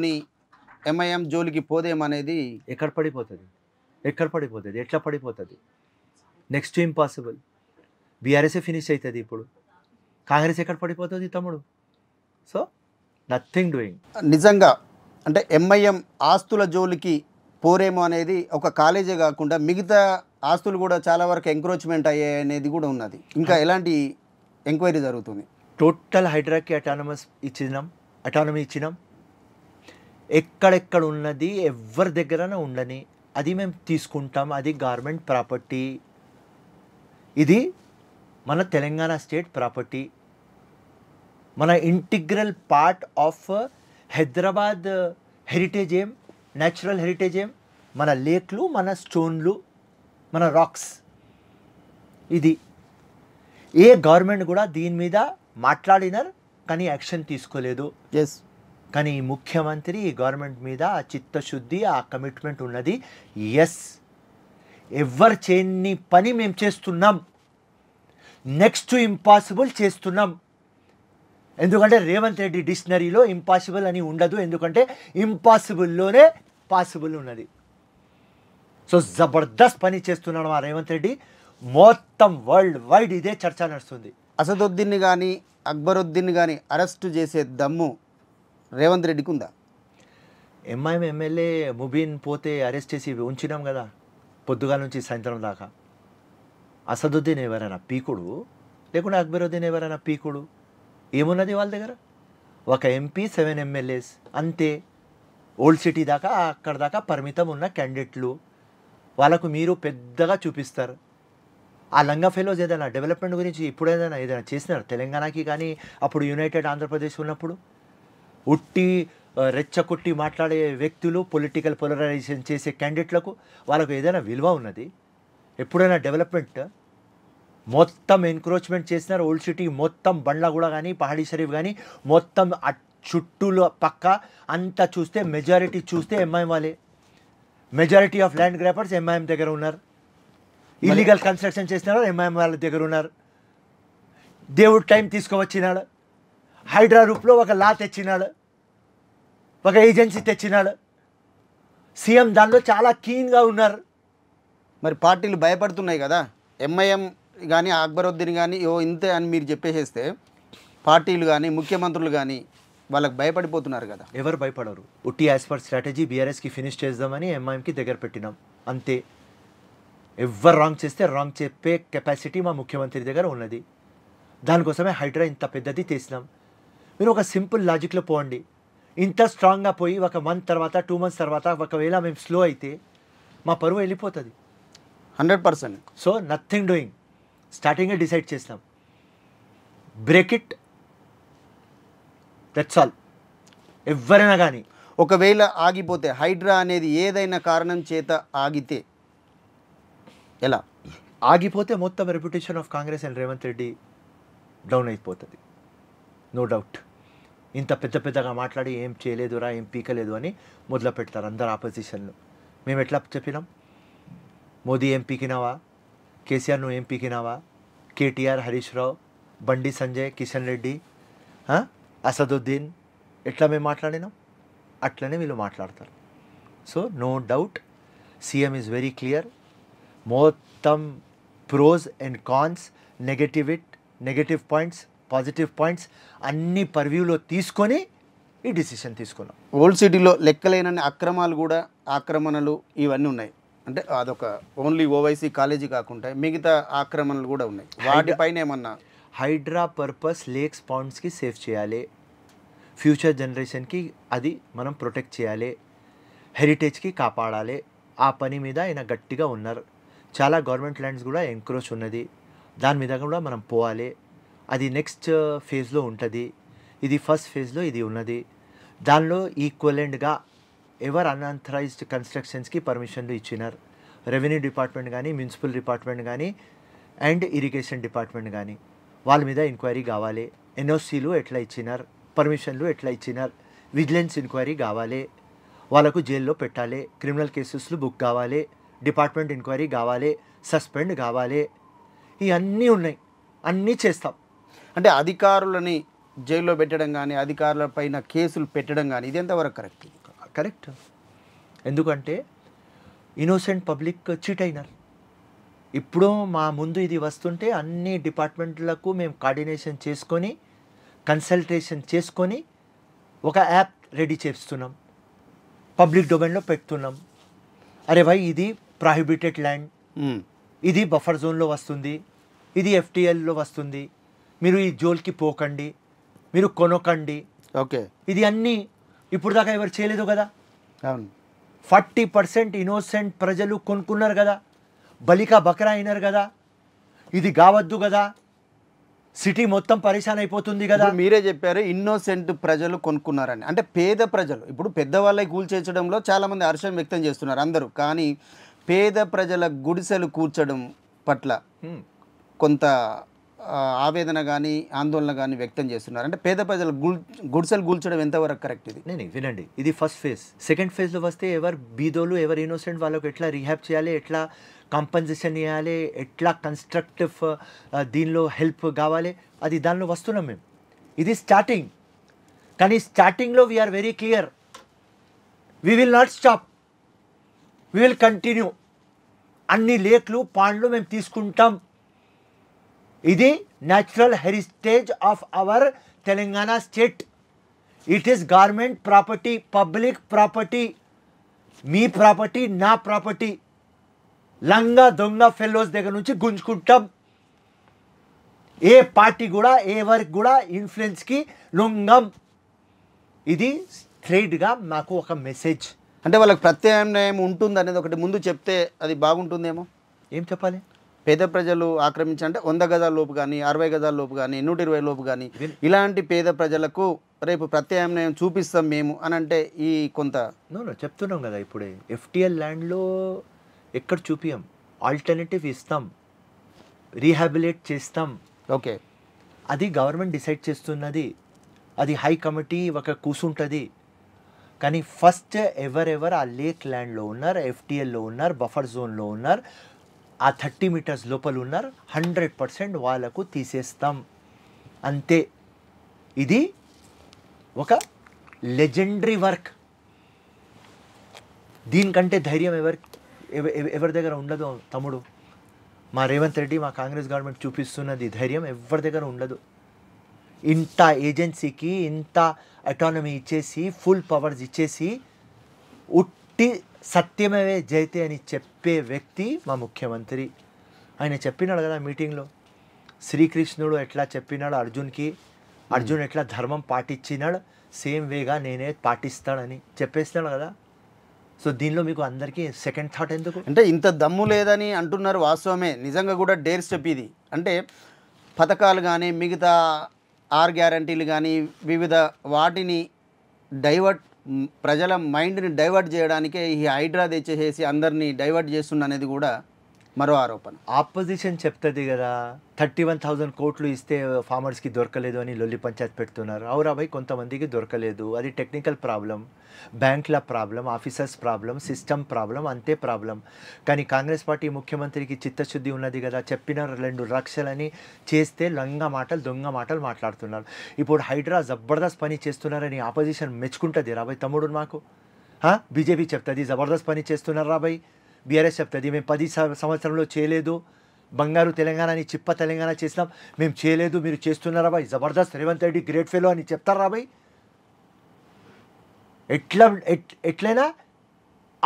[SPEAKER 1] ఎంఐఎం జోలికి పోదేమో అనేది.
[SPEAKER 2] ఎక్కడ పడిపోతుంది, ఎక్కడ పడిపోతుంది, ఎట్లా పడిపోతుంది? Next impossible. బీఆర్ఎస్ఏ ఫినిష్ అవుతుంది ఇప్పుడు, కాంగ్రెస్ ఎక్కడ పడిపోతుంది తమ్ముడు? So nothing doing.
[SPEAKER 1] నిజంగా అంటే ఎంఐఎం ఆస్తుల జోలికి పోరేమో అనేది ఒక కాలేజే కాకుండా మిగతా ఆస్తులు కూడా చాలా వరకు ఎంక్రోచ్మెంట్ అయ్యాయి అనేది కూడా ఉన్నది. ఇంకా ఎలాంటి ఎంక్వైరీ జరుగుతుంది?
[SPEAKER 2] టోటల్ హైడ్రాకి అటానమీ ఇచ్చినాం. ఎక్కడెక్కడ ఉన్నది ఎవరి దగ్గరనే ఉండని, అది మేము తీసుకుంటాం, అది గవర్నమెంట్ ప్రాపర్టీ. ఇది మన తెలంగాణ స్టేట్ ప్రాపర్టీ, మన integral part of Hyderabad heritage. ఏం న్యాచురల్ హెరిటేజ్, ఏం మన లేక్లు, మన స్టోన్లు, మన రాక్స్. ఇది ఏ గవర్నమెంట్ కూడా దీని మీద మాట్లాడినారు కానీ యాక్షన్ తీసుకోలేదు.
[SPEAKER 1] ఎస్,
[SPEAKER 2] కానీ ఈ ముఖ్యమంత్రి ఈ గవర్నమెంట్ మీద ఆ చిత్తశుద్ధి, ఆ కమిట్మెంట్ ఉన్నది. ఎస్, ఎవరు చేయని పని మేము చేస్తున్నాం, నెక్స్ట్ ఇంపాసిబుల్ చేస్తున్నాం. ఎందుకంటే రేవంత్ రెడ్డి డిక్షనరీలో ఇంపాసిబుల్ అని ఉండదు, ఎందుకంటే ఇంపాసిబుల్లోనే పాసిబుల్ ఉన్నది. సో జబర్దస్త్ పని చేస్తున్నాడు మా రేవంత్ రెడ్డి. మొత్తం వరల్డ్ వైడ్ ఇదే చర్చ నడుస్తుంది.
[SPEAKER 1] అసదుద్దీన్ని కానీ అక్బరుద్దీన్ని కానీ అరెస్టు చేసే దమ్ము రేవంత్ రెడ్డికి ఉందా?
[SPEAKER 2] ఎంఐఎం ఎమ్మెల్యే ముబీన్ పోతే అరెస్ట్ చేసి ఉంచినాం కదా పొద్దుగాల నుంచి సాయంత్రం దాకా. అసదుద్దీన్ ఎవరైనా పీకుడు, లేకుంటే అక్బరుద్దీన్ ఎవరైనా పీకుడు? ఏమున్నది వాళ్ళ దగ్గర? ఒక ఎంపీ, 7 ఎమ్మెల్యేస్ అంతే. ఓల్డ్ సిటీ దాకా అక్కడ దాకా పరిమితం ఉన్న క్యాండిడేట్లు, వాళ్ళకు మీరు పెద్దగా చూపిస్తారు. ఆ లంగా ఫెలోస్ ఏదైనా డెవలప్మెంట్ గురించి ఇప్పుడు ఏదైనా చేసినారు తెలంగాణకి? కానీ అప్పుడు యునైటెడ్ ఆంధ్రప్రదేశ్ ఉన్నప్పుడు ఉట్టి రెచ్చకొట్టి మాట్లాడే వ్యక్తులు, పొలిటికల్ పోలరైజేషన్ చేసే క్యాండిడేట్లకు వాళ్ళకు ఏదైనా విలువ ఉన్నది? ఎప్పుడైనా డెవలప్మెంట్? మొత్తం ఎన్క్రోచ్మెంట్ చేసినారు ఓల్డ్ సిటీ మొత్తం. బండ్లగూడ కానీ, పహాడీ షరీఫ్ కానీ మొత్తం చుట్టూలో పక్క అంతా చూస్తే మెజారిటీ చూస్తే ఎంఐఎం వాళ్ళే. మెజారిటీ ఆఫ్ ల్యాండ్ గ్రాపర్స్ ఎంఐఎం దగ్గర ఉన్నారు. ఇల్లీగల్ కన్స్ట్రక్షన్ చేసినారు ఎంఐఎం వాళ్ళ దగ్గర ఉన్నారు. దేవుడు టైం తీసుకువచ్చినాడు, హైడ్రా రూప్లో ఒక లా తెచ్చినాడు, ఒక ఏజెన్సీ తెచ్చినాడు. సీఎం దానిలో చాలా కీన్గా ఉన్నారు.
[SPEAKER 1] మరి పార్టీలు భయపడుతున్నాయి కదా, ఎంఐఎం కానీ అక్బరుద్దీన్ కానీ ఇంతే అని మీరు చెప్పేసేస్తే పార్టీలు కానీ ముఖ్యమంత్రులు కానీ వాళ్ళకి భయపడిపోతున్నారు కదా.
[SPEAKER 2] ఎవరు భయపడరు. ఉట్టి యాజ్ పర్ స్ట్రాటజీ బీఆర్ఎస్కి ఫినిష్ చేద్దామని ఎంఐఎంకి దగ్గర పెట్టినాం అంతే. ఎవరు రాంగ్ చేస్తే రాంగ్ చెప్పే కెపాసిటీ మా ముఖ్యమంత్రి దగ్గర ఉన్నది. దానికోసమే హైడ్రా ఇంత పెద్దది తీసినాం. మీరు ఒక సింపుల్ లాజిక్లో పోండి. ఇంత స్ట్రాంగ్గా పోయి ఒక మంత్ తర్వాత 2 months తర్వాత ఒకవేళ మేము స్లో అయితే మా పరువు వెళ్ళిపోతుంది
[SPEAKER 1] 100%.
[SPEAKER 2] So nothing doing. స్టార్టింగే డిసైడ్ చేసినాం, బ్రేక్ ఇట్, దట్స్ ఆల్. ఎవరైనా కానీ
[SPEAKER 1] ఒకవేళ ఆగిపోతే హైడ్రా అనేది ఏదైనా కారణం చేత ఆగితే ఎలా?
[SPEAKER 2] ఆగిపోతే మొత్తం reputation of Congress and Revanth Reddy down అయిపోతుంది, నో డౌట్. ఇంత పెద్దగా మాట్లాడి ఏం చేయలేదురా, ఏం పీకలేదు అని మొదలు పెడతారు అందరు ఆపోజిషన్లో. మేము ఎట్లా చెప్పినాం? మోదీ ఏం పీకినావా, కేసీఆర్ నువ్వు ఏం పీకినావా, కేటీఆర్, హరీష్ రావు, బండి సంజయ్, కిషన్ రెడ్డి, అసదుద్దీన్, ఎట్లా మేము మాట్లాడినాం అట్లనే వీళ్ళు మాట్లాడతారు. So no doubt CM is very clear. మొత్తం pros and cons, negative points, positive points అన్ని పర్వ్యూలో తీసుకొని ఈ డిసిషన్ తీసుకున్నాం.
[SPEAKER 1] ఓల్డ్ సిటీలో లెక్కలేనన్ని అక్రమాలు కూడా, ఆక్రమణలు ఇవన్నీ ఉన్నాయి. అంటే అదొక ఓన్లీ ఓవైసీ కాలేజీ కాకుండా మిగతా ఆక్రమణలు కూడా ఉన్నాయి. వాటిపైన ఏమన్నా
[SPEAKER 2] హైడ్రా పర్పస్ లేక్స్ పాండ్స్కి సేవ్ చేయాలి, ఫ్యూచర్ జనరేషన్కి అది మనం ప్రొటెక్ట్ చేయాలి, హెరిటేజ్కి కాపాడాలి. ఆ పని మీద ఆయన గట్టిగా ఉన్నారు. చాలా గవర్నమెంట్ ల్యాండ్స్ కూడా ఎంక్రోచ్ ఉన్నది, దాని మీద కూడా మనం పోవాలి. అది నెక్స్ట్ ఫేజ్లో ఉంటుంది. ఇది ఫస్ట్ ఫేజ్లో ఇది ఉన్నది. దానిలో ఈక్వలెంట్గా ఎవరు అన్ఆథరైజ్డ్ కన్స్ట్రక్షన్స్కి పర్మిషన్లు ఇచ్చినారు, రెవెన్యూ డిపార్ట్మెంట్ కానీ, మున్సిపల్ డిపార్ట్మెంట్ కానీ అండ్ ఇరిగేషన్ డిపార్ట్మెంట్ కానీ, వాళ్ళ మీద ఎంక్వైరీ కావాలి. ఎన్ఓసీలు ఎట్లా ఇచ్చినారు, పర్మిషన్లు ఎట్లా ఇచ్చినారు, విజిలెన్స్ ఎంక్వైరీ కావాలి. వాళ్ళకు జైల్లో పెట్టాలి, క్రిమినల్ కేసెస్లు బుక్ కావాలి, డిపార్ట్మెంట్ ఎంక్వైరీ కావాలి, సస్పెండ్ కావాలి. ఇవన్నీ ఉన్నాయి, అన్నీ చేస్తాం.
[SPEAKER 1] అంటే అధికారులని జైల్లో పెట్టడం కానీ, అధికారుల పైన కేసులు పెట్టడం కానీ ఇది ఎంతవరకు కరెక్ట్?
[SPEAKER 2] కరెక్ట్. ఎందుకంటే ఇన్నోసెంట్ పబ్లిక్ చీట్ అయినారు. ఇప్పుడు మా ముందు ఇది వస్తుంటే అన్ని డిపార్ట్మెంట్లకు మేము కోఆర్డినేషన్ చేసుకొని, కన్సల్టేషన్ చేసుకొని ఒక యాప్ రెడీ చేస్తున్నాం, పబ్లిక్ డొమైన్లో పెడుతున్నాం. అరే భాయ్ ఇది ప్రాహిబిటెడ్ ల్యాండ్, ఇది బఫర్ జోన్లో వస్తుంది, ఇది FTLలో వస్తుంది, మీరు ఈ జోల్కి పోకండి, మీరు కొనకండి.
[SPEAKER 1] ఓకే,
[SPEAKER 2] ఇది అన్నీ ఇప్పుడు దాకా ఎవరు చేయలేదు కదా.
[SPEAKER 1] అవును,
[SPEAKER 2] 40% ఇన్నోసెంట్ ప్రజలు కొనుక్కున్నారు కదా, బలికా బకరా అయినారు కదా. ఇది కావద్దు కదా, సిటీ మొత్తం పరేషాన్ అయిపోతుంది కదా.
[SPEAKER 1] మీరే చెప్పారు ఇన్నోసెంట్ ప్రజలు కొనుక్కున్నారని. అంటే పేద ప్రజలు ఇప్పుడు పెద్దవాళ్ళకి కూల్చేయడంలో చాలామంది హర్షం వ్యక్తం చేస్తున్నారు అందరూ, కానీ పేద ప్రజల గుడిసెలు కూర్చడం పట్ల కొంత ఆవేదన కానీ ఆందోళన కానీ వ్యక్తం చేస్తున్నారు. అంటే పేద ప్రజల గుడిసెలు కూల్చడం ఎంతవరకు కరెక్ట్? ఇది
[SPEAKER 2] నేను వినండి, ఇది ఫస్ట్ ఫేజ్. సెకండ్ ఫేజ్లో వస్తే ఎవరు బీదోలు, ఎవరు ఇన్నోసెంట్ వాళ్ళకు ఎట్లా రీహాబ్ చేయాలి, ఎట్లా కాంపన్సేషన్ ఇవ్వాలి, ఎట్లా కన్స్ట్రక్టివ్ దీనిలో హెల్ప్ కావాలి, అది దానిలో వస్తున్నాం మేము. ఇది స్టార్టింగ్. కానీ స్టార్టింగ్లో we are very clear, we will not stop, we will continue. అన్ని లేక్లు పాండ్లు మేము తీసుకుంటాం. ఇది natural heritage of our Telangana state. It is government property, public property, మీ ప్రాపర్టీ, నా ప్రాపర్టీ. లంగా దొంగ ఫెలోస్ దగ్గర నుంచి గుంజుకుంటాం. ఏ పార్టీ కూడా ఎవరికి కూడా ఇన్ఫ్లుయెన్స్కి లొంగం. ఇది స్ట్రైట్గా మాకు ఒక మెసేజ్.
[SPEAKER 1] అంటే వాళ్ళకి ప్రత్యామ్నాయం ఉంటుంది అనేది ఒకటి ముందు చెప్తే అది బాగుంటుందేమో.
[SPEAKER 2] ఏం చెప్పాలి?
[SPEAKER 1] పేద ప్రజలు ఆక్రమించంటే 100 గజాల లోపు కానీ, 60 గజాల లోపు కానీ, 120 లోపు కానీ ఇలాంటి పేద ప్రజలకు రేపు ప్రత్యామ్నాయం చూపిస్తాం మేము అని అంటే ఈ కొంత
[SPEAKER 2] చెప్తున్నాం కదా ఇప్పుడే. FTL ల్యాండ్లో ఎక్కడ చూపియం, ఆల్టర్నేటివ్ ఇస్తాం, రీహాబిలేట్ చేస్తాం.
[SPEAKER 1] ఓకే,
[SPEAKER 2] అది గవర్నమెంట్ డిసైడ్ చేస్తున్నది, అది హై కమిటీ ఒక కూర్చుంటుంది. కానీ ఫస్ట్ ఎవరెవరు ఆ లేక్ ల్యాండ్లో ఉన్నారు, FTLలో ఉన్నారు, బఫర్ జోన్లో ఉన్నారు, ఆ 30 మీటర్స్ లోపల ఉన్నారు, 100% వాళ్ళకు తీసేస్తాం. అంతే. ఇది ఒక లెజెండరీ వర్క్. దీనికంటే ధైర్యం ఎవరి దగ్గర ఉండదు తమ్ముడు. మా రేవంత్ రెడ్డి, మా కాంగ్రెస్ గవర్నమెంట్ చూపిస్తున్నది ధైర్యం ఎవరి దగ్గర ఉండదు. ఇంత ఏజెన్సీకి ఇంత అటానమీ ఇచ్చేసి, ఫుల్ పవర్స్ ఇచ్చేసి, ఉట్టి సత్యమేవే జైతే అని చెప్పే వ్యక్తి మా ముఖ్యమంత్రి. ఆయన చెప్పినాడు కదా మీటింగ్లో, శ్రీకృష్ణుడు ఎట్లా చెప్పినాడు అర్జున్కి, అర్జున్ ఎట్లా ధర్మం పాటించినాడు, సేమ్ వేగా నేనే పాటిస్తాడని చెప్పేసినాడు కదా. సో దీనిలో మీకు అందరికీ సెకండ్ థాట్ ఎందుకు?
[SPEAKER 1] అంటే ఇంత దమ్ము లేదని అంటున్నారు, వాస్తవమే. నిజంగా కూడా డేర్ స్టెప్ ఇది. అంటే పథకాలు కానీ, మిగతా 6 గ్యారంటీలు కానీ, వివిధ వాటిని డైవర్ట్, ప్రజల మైండ్ని డైవర్ట్ చేయడానికే ఈ హైడ్రా తెచ్చేసేసి అందరినీ డైవర్ట్ చేస్తున్న అనేది కూడా మరో ఆరోపణ.
[SPEAKER 2] ఆపోజిషన్ చెప్తుంది కదా, 31,000 కోట్లు ఇస్తే ఫార్మర్స్కి దొరకలేదు అని లొల్లి పంచాయత్ పెడుతున్నారు. అవురా భయ్, కొంతమందికి దొరకలేదు, అది టెక్నికల్ ప్రాబ్లం, బ్యాంకుల problem, officers problem, system problem, అంతే ప్రాబ్లం. కానీ కాంగ్రెస్ పార్టీ ముఖ్యమంత్రికి చిత్తశుద్ధి ఉన్నది కదా, చెప్పిన 2 లక్షలని చేస్తే దొంగ మాటలు మాట్లాడుతున్నారు. ఇప్పుడు హైడ్రా జబర్దస్త్ పని చేస్తున్నారని ఆపోజిషన్ మెచ్చుకుంటుంది రాబాయ్ తమ్ముడు. మాకు బీజేపీ చెప్తుంది జబర్దస్త్ పని చేస్తున్నారు రాబాయ్, బీఆర్ఎస్ చెప్తుంది మేము 10 సంవత్సరంలో చేయలేదు, బంగారు తెలంగాణని చిప్ప తెలంగాణ చేసినాం, మేము చేయలేదు మీరు చేస్తున్నారా బాయ్, జబర్దస్త్ రేవంత్ రెడ్డి గ్రేట్ ఫెలో అని చెప్తారా బాయ్? ఎట్లయినా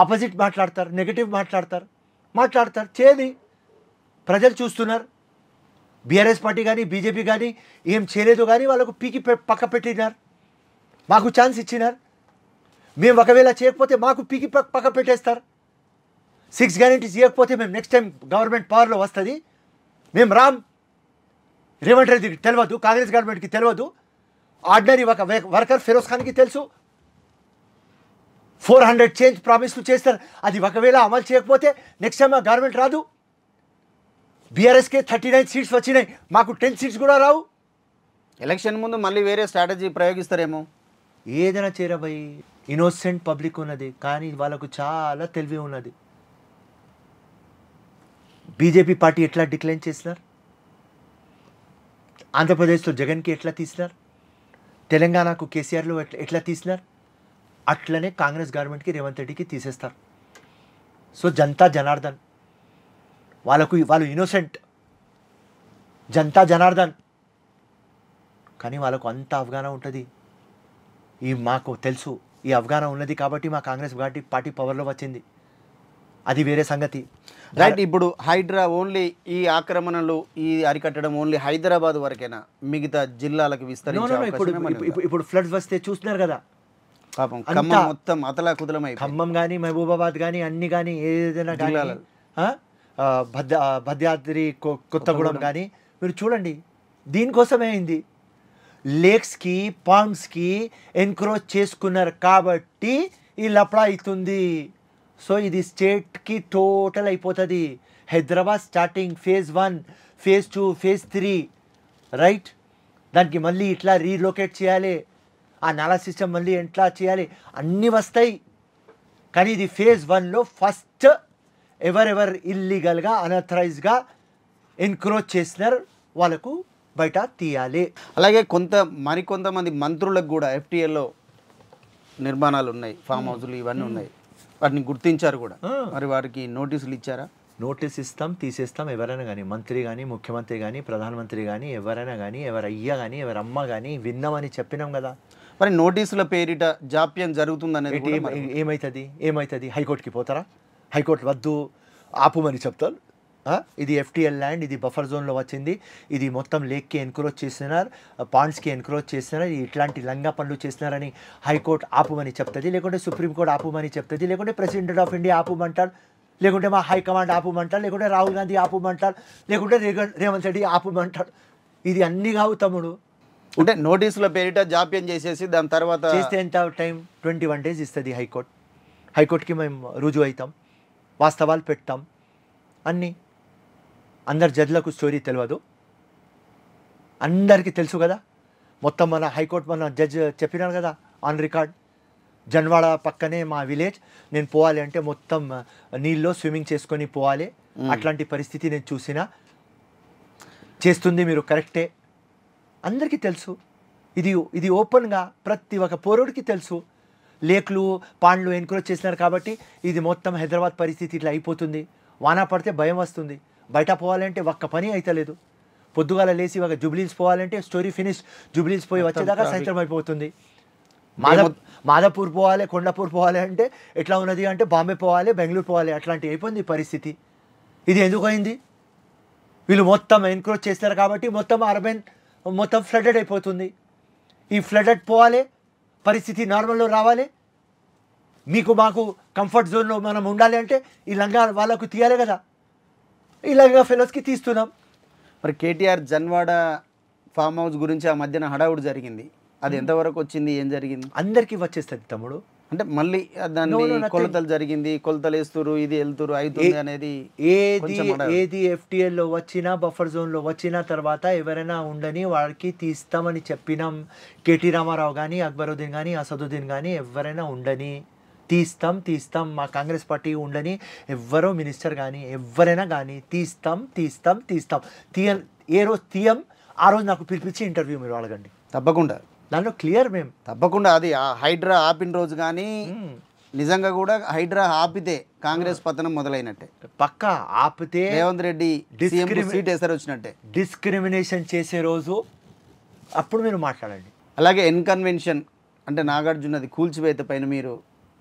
[SPEAKER 2] ఆపోజిట్ మాట్లాడతారు, నెగటివ్ మాట్లాడతారు. చేయని ప్రజలు చూస్తున్నారు. బీఆర్ఎస్ పార్టీ కానీ బీజేపీ కానీ ఏం చేయలేదు, కానీ వాళ్ళకు పీకి పక్క పెట్టినారు, మాకు ఛాన్స్ ఇచ్చినారు. మేము ఒకవేళ చేయకపోతే మాకు పీకి పక్క పెట్టేస్తారు. 6 గ్యారెంటీస్ ఇవ్వకపోతే మేము నెక్స్ట్ టైం గవర్నమెంట్ పవర్లో వస్తుంది, మేము రామ్. రేవంత్ రెడ్డికి తెలియదు, కాంగ్రెస్ గవర్నమెంట్కి తెలియదు, ఆర్డినరీ ఒక వర్కర్ ఫిరోజ్ ఖాన్కి తెలుసు. 400 చేంజ్ ప్రామిస్లు చేస్తారు, అది ఒకవేళ అమలు చేయకపోతే నెక్స్ట్ టైం ఆ గవర్నమెంట్ రాదు. బీఆర్ఎస్కే 39 సీట్స్ వచ్చినాయి, మాకు 10 సీట్స్ కూడా రావు.
[SPEAKER 1] ఎలక్షన్ ముందు మళ్ళీ వేరే స్ట్రాటజీ ప్రయోగిస్తారేమో.
[SPEAKER 2] ఏదైనా చేరబోయి ఇన్నోసెంట్ పబ్లిక్ ఉన్నది, కానీ వాళ్ళకు చాలా తెలివి ఉన్నది. బీజేపీ పార్టీ ఎట్లా డిక్లైన్ చేసినారు, ఆంధ్రప్రదేశ్లో జగన్కి ఎట్లా తీసినారు, తెలంగాణకు కేసీఆర్లో ఎట్లా తీసినారు, అట్లనే కాంగ్రెస్ గవర్నమెంట్కి రేవంత్ రెడ్డికి తీసేస్తారు. సో జనార్దన్ వాళ్ళు ఇన్నోసెంట్, జనార్దన్, కానీ వాళ్ళకు అంత అవగాహన ఉంటుంది. మాకు తెలుసు ఈ అవగాహన ఉన్నది కాబట్టి మా కాంగ్రెస్ పార్టీ పవర్లో వచ్చింది, అది వేరే సంగతి.
[SPEAKER 1] రైట్. ఇప్పుడు హైడ్రా ఓన్లీ ఈ ఆక్రమణలు ఈ అరికట్టడం ఓన్లీ హైదరాబాద్ వరకేనా, మిగతా జిల్లాలకు
[SPEAKER 2] ఇప్పుడు ఫ్లడ్స్ వస్తే చూస్తున్నారు కదా,
[SPEAKER 1] పాపం ఖమ్మం మొత్తం అతలాకుతలమై,
[SPEAKER 2] ఖమ్మం కానీ మహబూబాబాద్ కానీ అన్ని కానీ ఏదైనా కానీ భద్రాద్రి కొత్తగూడెం కానీ మీరు చూడండి, దీనికోసమే అయింది. లేక్స్కి పాండ్స్కి ఎన్క్రోచ్ చేసుకున్నారు కాబట్టి ఈ లఫడా అవుతుంది. సో ఇది స్టేట్కి టోటల్ అయిపోతుంది. Hyderabad starting phase 1, phase 2, phase 3, right. దానికి మళ్ళీ ఇట్లా రీలొకేట్ చేయాలి, ఆ నాలా సిస్టమ్ మళ్ళీ ఎట్లా చేయాలి, అన్నీ వస్తాయి. కానీ ఇది ఫేజ్ 1లో ఫస్ట్ ఎవరెవరు ఇల్లీగల్గా అన్ఆథరైజ్గా ఎన్క్రోచ్ చేసినారు వాళ్ళకు బయట తీయాలి.
[SPEAKER 1] అలాగే మరికొంతమంది మంత్రులకు కూడా ఎఫ్టీఎల్లో నిర్మాణాలు ఉన్నాయి, ఫామ్ హౌస్లు ఇవన్నీ ఉన్నాయి, వాటిని గుర్తించారు కూడా. మరి వారికి నోటీసులు ఇచ్చారా?
[SPEAKER 2] నోటీస్ ఇస్తాం, తీసేస్తాం. ఎవరైనా కానీ, మంత్రి కానీ, ముఖ్యమంత్రి కానీ, ప్రధానమంత్రి కానీ, ఎవరైనా కానీ, ఎవరి అయ్య కానీ, ఎవరి అమ్మ కానీ విన్నామని చెప్పినాం కదా.
[SPEAKER 1] మరి నోటీసుల పేరిట జాప్యం జరుగుతుందనేది
[SPEAKER 2] ఏమవుతుంది? హైకోర్టుకి పోతారా? హైకోర్టు వద్దు ఆపుమని చెప్తారు. ఇది ఎఫ్టీఎల్ ల్యాండ్, ఇది బఫర్ జోన్లో వచ్చింది, ఇది మొత్తం లేక్కి ఎన్క్రోచ్ చేసినారు, పాండ్స్కి ఎన్క్రోచ్ చేసినారు, ఇట్లాంటి లంగా పనులు చేసినారని హైకోర్టు ఆపుమని చెప్తుంది, లేకుంటే సుప్రీంకోర్టు ఆపుమని చెప్తుంది, లేకుంటే ప్రెసిడెంట్ ఆఫ్ ఇండియా ఆపుమంటారు, లేకుంటే మా హైకమాండ్ ఆపుమంటారు, లేకుంటే రాహుల్ గాంధీ ఆపుమంటారు, లేకుంటే రేవంత్ రెడ్డి ఆపుమంటారు. ఇది అన్నీ కావు తమ్ముడు.
[SPEAKER 1] అంటే నోటీసుల పేరిట జాప్యం చేసేసి దాని తర్వాత
[SPEAKER 2] చేస్తే ఎంత టైం? 21 days ఇస్తుంది హైకోర్టు. హైకోర్టుకి మేము రుజువు అవుతాం, వాస్తవాలు పెడతాం, అన్నీ. అందరు జడ్లకు స్టోరీ తెలియదు, అందరికీ తెలుసు కదా. మొత్తం మన హైకోర్టు మన జడ్జ్ చెప్పినారు కదా ఆన్ రికార్డ్, జన్వాడ పక్కనే మా విలేజ్, నేను పోవాలి అంటే మొత్తం నీళ్ళలో స్విమ్మింగ్ చేసుకొని పోవాలి, అట్లాంటి పరిస్థితి నేను చూసిన. చేస్తుంది మీరు కరెక్టే, అందరికీ తెలుసు. ఇది ఓపెన్గా ప్రతి ఒక్క పౌరుడికి తెలుసు. లేక్లు పాండ్లు ఎన్క్రోచ్ చేసినారు కాబట్టి ఇది మొత్తం హైదరాబాద్ పరిస్థితి ఇట్లా అయిపోతుంది. వాన పడితే భయం వస్తుంది, బయట పోవాలంటే ఒక్క పని అవుతలేదు. పొద్దుగాల లేచి ఒక జూబ్లీస్ పోవాలంటే స్టోరీ ఫినిష్, జూబ్లీస్ పోయి వచ్చేదాకా సాయంత్రం అయిపోతుంది. మాదాపూర్ పోవాలి, కొండాపూర్ పోవాలి అంటే ఎట్లా ఉన్నది అంటే బాంబే పోవాలి, బెంగళూరు పోవాలి, అట్లాంటి అయిపోయింది పరిస్థితి. ఇది ఎందుకు అయింది? వీళ్ళు మొత్తం ఎన్క్రోచ్ చేస్తారు కాబట్టి మొత్తం అర్బన్ మొత్తం ఫ్లడెడ్ అయిపోతుంది. ఈ ఫ్లడెడ్ పోవాలి, పరిస్థితి నార్మల్లో రావాలి, మీకు మాకు కంఫర్ట్ జోన్లో మనం ఉండాలి అంటే ఈ లంగా వాళ్ళకు తీయాలి కదా. ఈ లంగా ఫెలోస్కి తీస్తున్నాం.
[SPEAKER 1] మరి కేటీఆర్ జన్వాడ ఫామ్ హౌస్ గురించి ఆ మధ్యన హడావుడు జరిగింది, అది ఎంతవరకు వచ్చింది, ఏం జరిగింది?
[SPEAKER 2] అందరికీ వచ్చేస్తుంది తమ్ముడు.
[SPEAKER 1] అంటే మళ్ళీ దాన్ని కొలతలు జరిగింది, కొలతలు వేస్తురు, ఇది వెళ్తురు అవుతుంది అనేది
[SPEAKER 2] ఏది ఎఫ్టీఎల్లో వచ్చినా బఫర్ జోన్లో వచ్చిన తర్వాత ఎవరైనా ఉండని వాడికి తీస్తామని చెప్పినాం. కేటీ రామారావు కానీ, అక్బరుద్దీన్ కానీ, అసదుద్దీన్ కానీ ఎవరైనా ఉండని తీస్తాం. మా కాంగ్రెస్ పార్టీ ఉండని ఎవ్వరో మినిస్టర్ కానీ ఎవరైనా కానీ తీస్తాం. ఏ రోజు తీయం ఆ రోజు నాకు పిలిపించి ఇంటర్వ్యూ మీరు అడగండి,
[SPEAKER 1] తప్పకుండా.
[SPEAKER 2] దాంట్లో క్లియర్ మేము
[SPEAKER 1] తప్పకుండా. అది హైడ్రా ఆపిన రోజు కానీ నిజంగా కూడా హైడ్రా ఆపితే కాంగ్రెస్ పతనం మొదలైనట్టే,
[SPEAKER 2] పక్కా ఆపితే
[SPEAKER 1] రేవంత్ రెడ్డి సీట్ ఎసరు వచ్చినట్టే.
[SPEAKER 2] డిస్క్రిమినేషన్ చేసే రోజు అప్పుడు మీరు మాట్లాడండి.
[SPEAKER 1] అలాగే ఎన్కన్వెన్షన్ అంటే నాగార్జునది కూల్చివేత పైన మీరు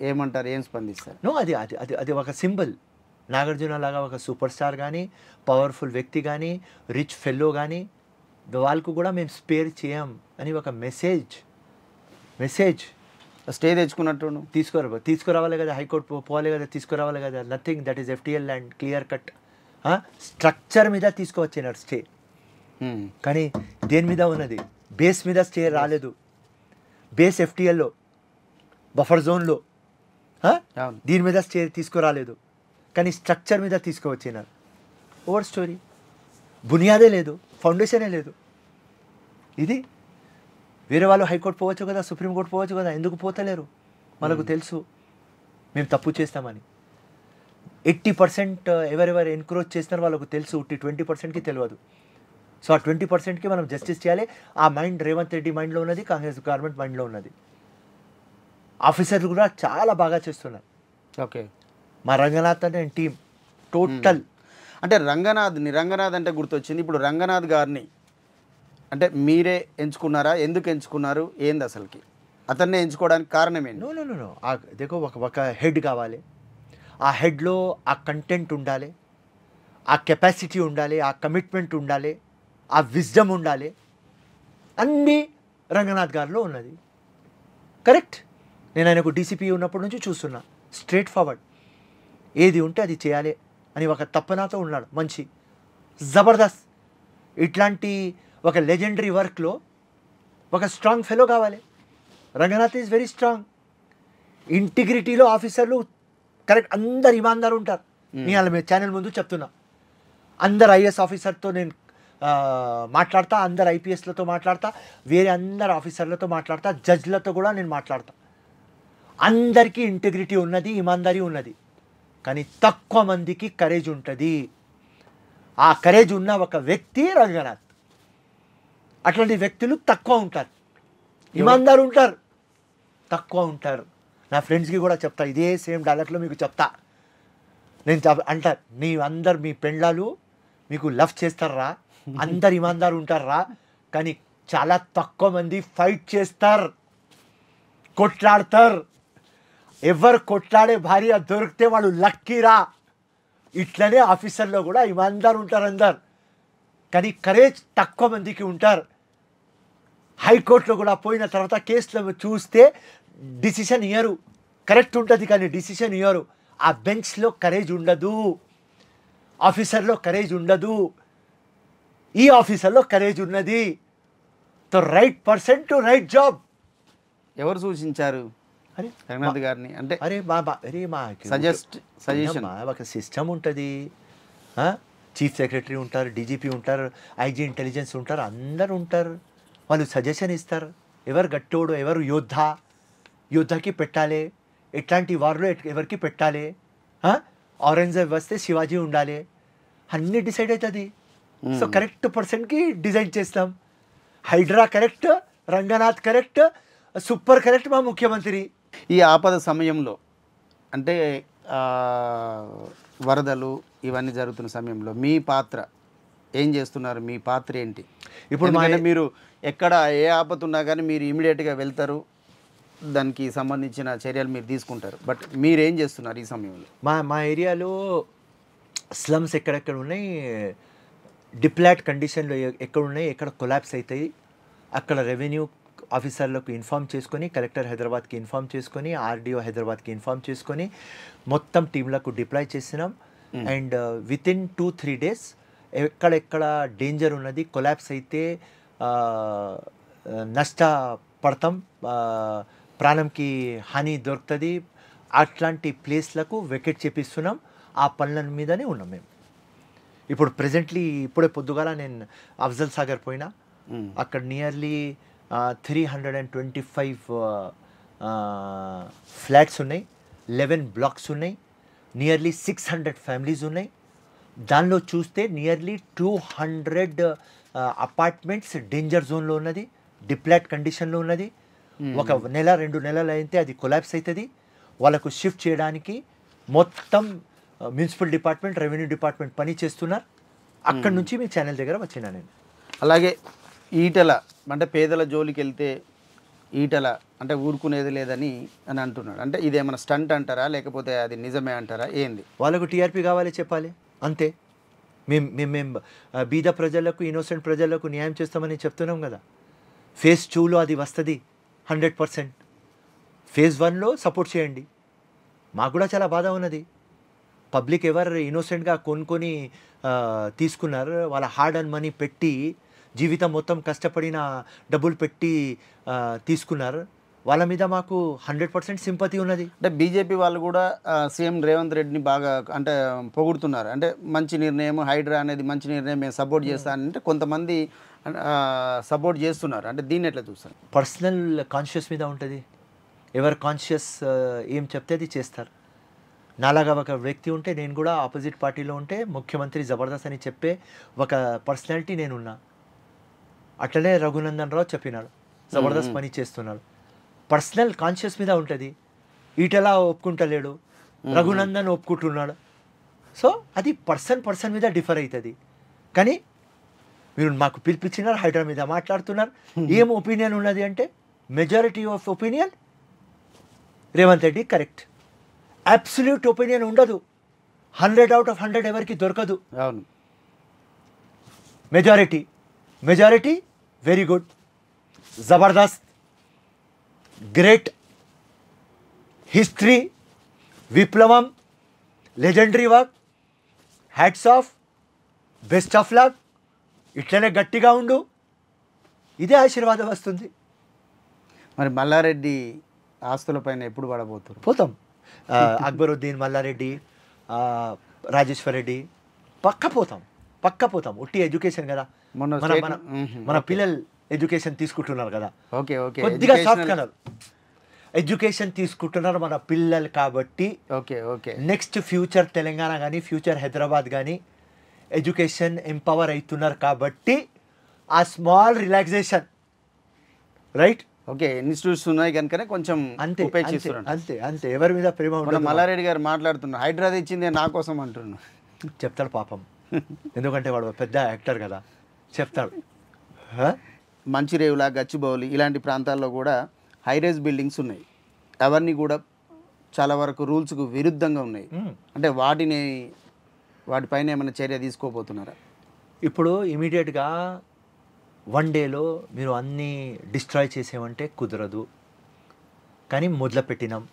[SPEAKER 1] ఏమంటారు, ఏం స్పందిస్తారు?
[SPEAKER 2] నో, అది అది అది అది ఒక సింబల్. నాగార్జున లాగా ఒక సూపర్ స్టార్ కానీ, పవర్ఫుల్ వ్యక్తి కానీ, రిచ్ ఫెల్లో కానీ, వాళ్ళకు కూడా మేము స్పేర్ చేయం అని ఒక మెసేజ్
[SPEAKER 1] స్టే తెచ్చుకున్నట్టు
[SPEAKER 2] తీసుకురావాలి కదా, హైకోర్టు పోవాలి కదా, తీసుకురావాలి కదా. Nothing, that is FTL and clear cut. Structure మీద తీసుకువచ్చినారు స్టే, కానీ దేని మీద ఉన్నది? బేస్ మీద స్టే రాలేదు. బేస్ ఎఫ్టీఎల్లో బఫర్ జోన్లో దీని మీద స్టే తీసుకురాలేదు, కానీ స్ట్రక్చర్ మీద తీసుకువచ్చినారు. ఓవర్ స్టోరీ, బునియాదే లేదు, ఫౌండేషనే లేదు. ఇది వేరే వాళ్ళు హైకోర్టు పోవచ్చు కదా, సుప్రీంకోర్టు పోవచ్చు కదా, ఎందుకు పోతలేరు? మనకు తెలుసు మేము తప్పు చేస్తామని. 80% ఎవరెవరు ఎన్క్రోచ్ చేస్తున్నారు వాళ్ళకు తెలుసు, 20%కి తెలియదు. సో ఆ 20%కి మనం జస్టిస్ చేయాలి. ఆ మైండ్ రేవంత్ రెడ్డి మైండ్లో ఉన్నది, కాంగ్రెస్ గవర్నమెంట్ మైండ్లో ఉన్నది. ఆఫీసర్లు కూడా చాలా బాగా చేస్తున్నారు.
[SPEAKER 1] ఓకే,
[SPEAKER 2] మా రంగనాథ్ అనే టీం టోటల్.
[SPEAKER 1] అంటే రంగనాథ్ అంటే గుర్తొచ్చింది. ఇప్పుడు రంగనాథ్ గారిని అంటే మీరే ఎంచుకున్నారా? ఎందుకు ఎంచుకున్నారు? ఏంది అసలుకి అతన్నే ఎంచుకోవడానికి కారణం ఏంటి?
[SPEAKER 2] నో దేకో ఒక హెడ్ కావాలి. ఆ హెడ్లో ఆ కంటెంట్ ఉండాలి, ఆ కెపాసిటీ ఉండాలి, ఆ కమిట్మెంట్ ఉండాలి, ఆ విజ్డమ్ ఉండాలి. అన్నీ రంగనాథ్ గారిలో ఉన్నది. కరెక్ట్. నేను ఆయనకు డీసీపీ ఉన్నప్పటి నుంచి చూస్తున్నా, స్ట్రేట్ ఫార్వర్డ్, ఏది ఉంటే అది చేయాలి అని ఒక తప్పనాతో ఉన్నాడు. మంచి జబర్దస్త్. ఇట్లాంటి ఒక లెజెండరీ వర్క్లో ఒక స్ట్రాంగ్ ఫెలో కావాలి. Ranganath is very strong. ఇంటిగ్రిటీలో ఆఫీసర్లు కరెక్ట్, అందరు ఇమాందారు ఉంటారు. నేను వాళ్ళ ఛానల్ ముందు చెప్తున్నా, అందరు ఐఏఎస్ ఆఫీసర్తో నేను మాట్లాడతా, అందరు ఐపీఎస్లతో మాట్లాడతా, వేరే అందరు ఆఫీసర్లతో మాట్లాడతా, జడ్జ్లతో కూడా నేను మాట్లాడతా. అందరికీ ఇంటిగ్రిటీ ఉన్నది, ఇమాందారీ ఉన్నది, కానీ తక్కువ మందికి కరేజ్ ఉంటుంది. ఆ కరేజ్ ఉన్న ఒక వ్యక్తి రంగనాథ్. అట్లాంటి వ్యక్తులు తక్కువ ఉంటారు, ఇమాందారు ఉంటారు, తక్కువ ఉంటారు. నా ఫ్రెండ్స్కి కూడా చెప్తా, ఇదే సేమ్ డైలాగ్లో మీకు చెప్తా. నేను అంటారు, అందరు మీ పెండ్లాలు మీకు లవ్ చేస్తారా, అందరు ఇమాందారు ఉంటారా, కానీ చాలా తక్కువ మంది ఫైట్ చేస్తారు, కొట్లాడతారు. ఎవరు కొట్లాడే భార్య దొరికితే వాళ్ళు లక్కీరా. ఇట్లనే ఆఫీసర్లో కూడా ఇమాందారు ఉంటారు అందరు, కానీ కరేజ్ తక్కువ మందికి ఉంటారు. హైకోర్టులో కూడా పోయిన తర్వాత కేసులో చూస్తే డిసిషన్ ఇయ్యరు. కరెక్ట్ ఉంటుంది కానీ డిసిషన్ ఇయ్యరు. ఆ బెంచ్లో కరేజ్ ఉండదు, ఆఫీసర్లో కరేజ్ ఉండదు. ఈ ఆఫీసర్లో కరేజ్ ఉన్నది. తో right person to right job.
[SPEAKER 1] ఎవరు సూచించారు రంగనాథ్ గారిని? అంటే
[SPEAKER 2] మా
[SPEAKER 1] సజెషన్
[SPEAKER 2] ఒక సిస్టమ్ ఉంటుంది. చీఫ్ సెక్రటరీ ఉంటారు, డీజీపీ ఉంటారు, ఐజీ ఇంటెలిజెన్స్ ఉంటారు, అందరు ఉంటారు. వాళ్ళు సజెషన్ ఇస్తారు. ఎవరు గట్టోడు, ఎవరు యోద్ధాకి పెట్టాలి, ఎట్లాంటి వారిలో ఎవరికి పెట్టాలి. ఔరంగజేబ్ వస్తే శివాజీ ఉండాలి, అన్నీ డిసైడ్ అవుతుంది. సో కరెక్ట్ పర్సన్కి డిజైన్ చేస్తాం. Hydraa correct, Ranganath correct, super correct మా ముఖ్యమంత్రి.
[SPEAKER 1] ఈ ఆపద సమయంలో అంటే వరదలు ఇవన్నీ జరుగుతున్న సమయంలో మీ పాత్ర ఏం చేస్తున్నారు? మీ పాత్ర ఏంటి? ఇప్పుడు మీరు ఎక్కడ ఏ ఆపద ఉన్నా కానీ మీరు ఇమీడియట్గా వెళ్తారు, దానికి సంబంధించిన చర్యలు మీరు తీసుకుంటారు. బట్ మీరేం చేస్తున్నారు ఈ సమయంలో?
[SPEAKER 2] మా ఏరియాలో స్లమ్స్ ఎక్కడెక్కడ ఉన్నాయి, డిప్లాట్ కండిషన్లో ఎక్కడ ఉన్నాయి, ఎక్కడ కొలాప్స్ అవుతాయి, అక్కడ రెవెన్యూ ఆఫీసర్లకు ఇన్ఫామ్ చేసుకొని, కలెక్టర్ హైదరాబాద్కి ఇన్ఫామ్ చేసుకొని, ఆర్డీఓ హైదరాబాద్కి ఇన్ఫామ్ చేసుకొని మొత్తం టీంలకు డిప్లాయ్ చేసినాం. అండ్ వితిన్ 2-3 days ఎక్కడెక్కడ డేంజర్ ఉన్నది, కొలాప్స్ అయితే నష్టపడతాం, ప్రాణంకి హాని దొరుకుతుంది, అట్లాంటి ప్లేస్లకు వెకెట్ చేపిస్తున్నాం. ఆ పనుల మీదనే ఉన్నాం మేము. ఇప్పుడు ప్రెజెంట్లీ ఇప్పుడే పొద్దుగాల నేను అఫ్జల్ సాగర్ పోయినా, అక్కడ నియర్లీ 325 ఫ్లాట్స్ ఉన్నాయి, 11 బ్లాక్స్ ఉన్నాయి, నియర్లీ 600 ఫ్యామిలీస్ ఉన్నాయి. దానిలో చూస్తే నియర్లీ 200 అపార్ట్మెంట్స్ డేంజర్ జోన్లో ఉన్నది, డిప్లాట్ కండిషన్లో ఉన్నది. ఒక నెల 2 నెలలు అయితే అది కొలాప్స్ అవుతుంది. వాళ్ళకు షిఫ్ట్ చేయడానికి మొత్తం మున్సిపల్ డిపార్ట్మెంట్, రెవెన్యూ డిపార్ట్మెంట్ పని చేస్తున్నారు. అక్కడి నుంచి మీ ఛానల్ దగ్గర వచ్చినా నేను.
[SPEAKER 1] అలాగే ఈటల అంటే పేదల జోలికి వెళ్తే ఈటల అంటే ఊరుకునేది లేదని అని అంటున్నాడు. అంటే ఇది ఏమైనా స్టంట్ అంటారా లేకపోతే అది నిజమే అంటారా ఏంది?
[SPEAKER 2] వాళ్ళకు టీఆర్పీ కావాలి చెప్పాలి అంతే. మేము బీద ప్రజలకు, ఇన్నోసెంట్ ప్రజలకు న్యాయం చేస్తామని చెప్తున్నాం కదా. ఫేజ్ 2లో అది వస్తుంది 100%. ఫేజ్ 1లో సపోర్ట్ చేయండి. మాకు కూడా చాలా బాధ ఉన్నది. పబ్లిక్ ఎవరు ఇన్నోసెంట్గా కొనుక్కొని తీసుకున్నారు, వాళ్ళ హార్డ్ అండ్ మనీ పెట్టి జీవితం మొత్తం కష్టపడిన డబ్బులు పెట్టి తీసుకున్నారు. వాళ్ళ మీద మాకు 100% సింపతి ఉన్నది.
[SPEAKER 1] అంటే బీజేపీ వాళ్ళు కూడా సీఎం రేవంత్ రెడ్డిని బాగా అంటే పొగుడుతున్నారు. అంటే మంచి నిర్ణయం, హైడ్రా అనేది మంచి నిర్ణయం, మేము సపోర్ట్ చేస్తానంటే కొంతమంది సపోర్ట్ చేస్తున్నారు. అంటే దీన్ని ఎట్లా చూస్తారు?
[SPEAKER 2] పర్సనల్ కాన్షియస్ మీద ఉంటుంది. ఎవరు కాన్షియస్ ఏం చెప్తే అది చేస్తారు. నాలాగా ఒక వ్యక్తి ఉంటే, నేను కూడా ఆపోజిట్ పార్టీలో ఉంటే ముఖ్యమంత్రి జబర్దస్త్ అని చెప్పే ఒక పర్సనాలిటీ నేనున్నా. అట్లనే రఘునందన్ రావు చెప్పినాడు, జబర్దస్త్ పని చేస్తున్నాడు. పర్సనల్ కాన్షియస్ మీద ఉంటుంది. ఈటలా ఒప్పుకుంటలేడు, రఘునందన్ ఒప్పుకుంటున్నాడు. సో అది పర్సన్ మీద డిఫర్ అవుతుంది. కానీ మీరు మాకు పిలిపించినారు, హైడ్రా మీద మాట్లాడుతున్నారు. ఏం ఒపీనియన్ ఉన్నది అంటే majority of opinion Revanth Reddy correct. Absolute opinion ఉండదు. 100 out of 100 ఎవరికి దొరకదు.
[SPEAKER 1] అవును,
[SPEAKER 2] మెజారిటీ వెరీ గుడ్, జబర్దస్త్, గ్రేట్, హిస్టరీ, విప్లవం, legendary work, hats off, best of luck. ఇట్లనే గట్టిగా ఉండు, ఇదే ఆశీర్వాదం వస్తుంది.
[SPEAKER 1] మరి మల్లారెడ్డి ఆస్తులపైన ఎప్పుడు పడబోతున్నారు?
[SPEAKER 2] పోతాం. అక్బరుద్దీన్, మల్లారెడ్డి, రాజేశ్వర్ రెడ్డి పక్క పోతాం. ఉట్టి ఎడ్యుకేషన్ కదా, మన పిల్లలు ఎడ్యుకేషన్ తీసుకుంటున్నారు కదా.
[SPEAKER 1] ఓకే,
[SPEAKER 2] కొద్దిగా సాఫ్ట్ కలర్ ఎడ్యుకేషన్ తీసుకుంటున్నారు మన పిల్లలు కాబట్టి.
[SPEAKER 1] ఓకే,
[SPEAKER 2] నెక్స్ట్ ఫ్యూచర్ తెలంగాణ కానీ ఫ్యూచర్ హైదరాబాద్ కానీ ఎడ్యుకేషన్ ఎంపవర్ అవుతున్నారు కాబట్టి ఆ small relaxation, right?
[SPEAKER 1] Okay, institutes ఉన్నాయి కనుకనే కొంచెం
[SPEAKER 2] అంతే. ఎవరి మీద ప్రేమ ఉండదు.
[SPEAKER 1] మల్లారెడ్డి గారు మాట్లాడుతున్నారు, హైడ్రా తెచ్చింది నా కోసం అంటున్నారు.
[SPEAKER 2] చెప్తాడు పాపం, ఎందుకంటే వాడు పెద్ద యాక్టర్ కదా, చెప్తాడు.
[SPEAKER 1] మంచిరేవుల, గచ్చిబౌలి ఇలాంటి ప్రాంతాల్లో కూడా హైరైజ్ బిల్డింగ్స్ ఉన్నాయి. అవన్నీ కూడా చాలా వరకు రూల్స్కు విరుద్ధంగా ఉన్నాయి. అంటే వాటిపైన ఏమైనా చర్య తీసుకోబోతున్నారా?
[SPEAKER 2] ఇప్పుడు ఇమీడియట్గా 1 డేలో మీరు అన్నీ డిస్ట్రాయ్ చేసేమంటే కుదరదు. కానీ మొదలుపెట్టినాం,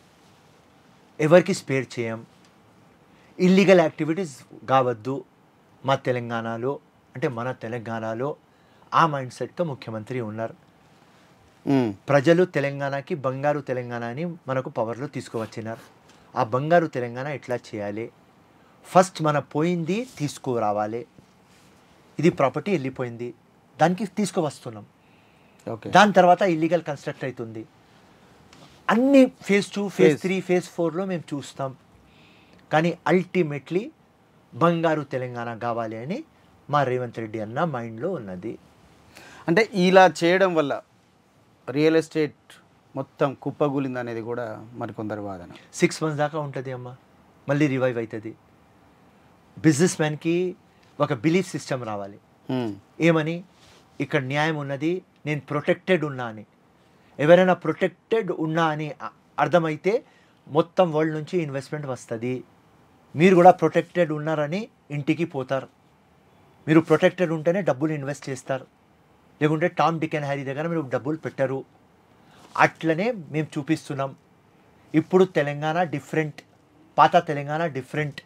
[SPEAKER 2] ఎవరికి స్పేర్ చేయం. ఇల్లీగల్ యాక్టివిటీస్ కావద్దు మా తెలంగాణలో. అంటే మన తెలంగాణలో ఆ మైండ్ సెట్తో ముఖ్యమంత్రి ఉన్నారు. ప్రజలు తెలంగాణకి బంగారు తెలంగాణ అని మనకు పవర్లో తీసుకువచ్చినారు. ఆ బంగారు తెలంగాణ ఎట్లా చేయాలి? ఫస్ట్ మన పోయింది తీసుకురావాలి. ఇది ప్రాపర్టీ వెళ్ళిపోయింది, దానికి తీసుకువస్తున్నాం. దాని తర్వాత ఇల్లీగల్ కన్స్ట్రక్ట్ అవుతుంది. అన్ని ఫేజ్ 2, ఫేజ్ 3, ఫేజ్ 4లో మేము చూస్తాం. కానీ అల్టిమేట్లీ బంగారు తెలంగాణ కావాలి అని మా రేవంత్ రెడ్డి అన్న మైండ్లో ఉన్నది.
[SPEAKER 1] అంటే ఇలా చేయడం వల్ల రియల్ ఎస్టేట్ మొత్తం కుప్పగూలింది అనేది కూడా మరికొందరు వాదన.
[SPEAKER 2] 6 months దాకా ఉంటుంది అమ్మ, మళ్ళీ రివైవ్ అవుతుంది. బిజినెస్ మ్యాన్కి ఒక బిలీఫ్ సిస్టమ్ రావాలి. ఏమని? ఇక్కడ న్యాయం ఉన్నది, నేను ప్రొటెక్టెడ్ ఉన్నా అని. ఎవరైనా ప్రొటెక్టెడ్ ఉన్నా అని అర్థమైతే మొత్తం వరల్డ్ నుంచి ఇన్వెస్ట్మెంట్ వస్తుంది. మీరు కూడా ప్రొటెక్టెడ్ ఉన్నారని ఇంటికి పోతారు. మీరు ప్రొటెక్టెడ్ ఉంటేనే డబ్బులు ఇన్వెస్ట్ చేస్తారు, లేకుంటే టామ్, డిక్ అండ్ హ్యారీ దగ్గర మీరు డబ్బులు పెట్టరు. అట్లనే మేము చూపిస్తున్నాం. ఇప్పుడు తెలంగాణ డిఫరెంట్, పాత తెలంగాణ డిఫరెంట్.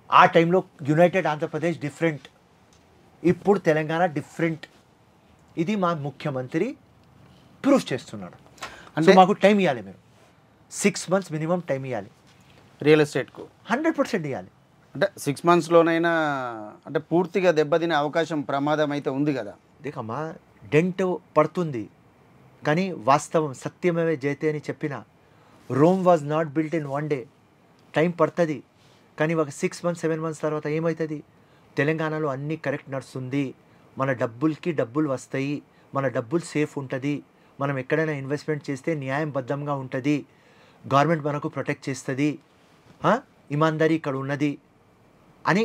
[SPEAKER 2] ఆ టైంలో యునైటెడ్ ఆంధ్రప్రదేశ్ డిఫరెంట్, ఇప్పుడు తెలంగాణ డిఫరెంట్. ఇది మా ముఖ్యమంత్రి ప్రూఫ్ చేస్తున్నాడు. అంటే మాకు టైం ఇవ్వాలి. మీరు 6 months మినిమం టైం ఇవ్వాలి
[SPEAKER 1] రియల్ ఎస్టేట్కు.
[SPEAKER 2] 100% ఇవ్వాలి.
[SPEAKER 1] అంటే 6 monthsలోనైనా అంటే పూర్తిగా దెబ్బతినే అవకాశం, ప్రమాదం అయితే ఉంది కదా.
[SPEAKER 2] దేకమ్మా, డెంట్ పడుతుంది. కానీ వాస్తవం సత్యమేవే జయతే అని చెప్పిన, Rome was not built in 1 day. Time పడుతుంది. కానీ ఒక 6 months, 7 months తర్వాత ఏమవుతుంది? తెలంగాణలో అన్నీ కరెక్ట్ నడుస్తుంది. మన డబ్బులకి డబ్బులు వస్తాయి, మన డబ్బులు సేఫ్ ఉంటుంది. మనం ఎక్కడైనా ఇన్వెస్ట్మెంట్ చేస్తే న్యాయబద్ధంగా ఉంటుంది. గవర్నమెంట్ మనకు ప్రొటెక్ట్ చేస్తుంది, ఇమాందారీ ఇక్కడ ఉన్నది అని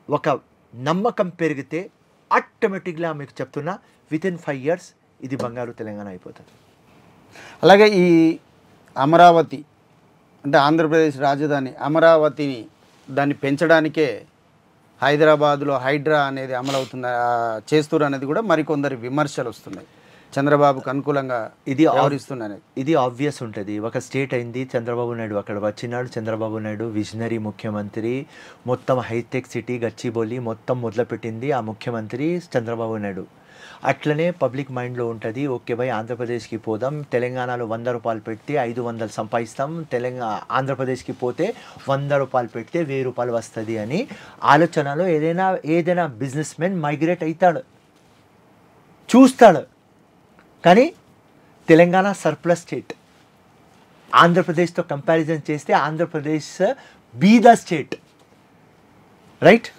[SPEAKER 2] ఒక నమ్మకం పెరిగితే ఆటోమేటిక్గా మీకు చెప్తున్నా వితిన్ 5 years ఇది బంగారు తెలంగాణ అయిపోతుంది.
[SPEAKER 1] అలాగే ఈ అమరావతి అంటే ఆంధ్రప్రదేశ్ రాజధాని అమరావతిని దాన్ని పెంచడానికే హైదరాబాద్లో హైడ్రా అనేది అమలవుతుంది చేస్తున్నారు అనేది కూడా మరికొందరి విమర్శలు వస్తున్నాయి. చంద్రబాబుకు అనుకూలంగా
[SPEAKER 2] ఇది
[SPEAKER 1] వ్యవహరిస్తున్నాయి.
[SPEAKER 2] ఇది ఆబ్వియస్ ఉంటుంది. ఒక స్టేట్ అయింది, చంద్రబాబు నాయుడు అక్కడ వచ్చినాడు. చంద్రబాబు నాయుడు విజనరీ ముఖ్యమంత్రి, మొత్తం హైటెక్ సిటీ గచ్చిబౌలి మొత్తం మొదలుపెట్టింది ఆ ముఖ్యమంత్రి చంద్రబాబు నాయుడు. అట్లనే పబ్లిక్ మైండ్లో ఉంటుంది, ఓకే బై ఆంధ్రప్రదేశ్కి పోదాం, తెలంగాణలో 100 రూపాయలు పెడితే 500 సంపాదిస్తాం, ఆంధ్రప్రదేశ్కి పోతే 100 రూపాయలు పెడితే 1000 రూపాయలు వస్తుంది అని ఆలోచనలో ఏదైనా బిజినెస్ మెన్ మైగ్రేట్ అవుతాడు, చూస్తాడు. కానీ తెలంగాణ సర్ప్లస్ స్టేట్. ఆంధ్రప్రదేశ్తో కంపారిజన్ చేస్తే ఆంధ్రప్రదేశ్ బీద స్టేట్, రైట్?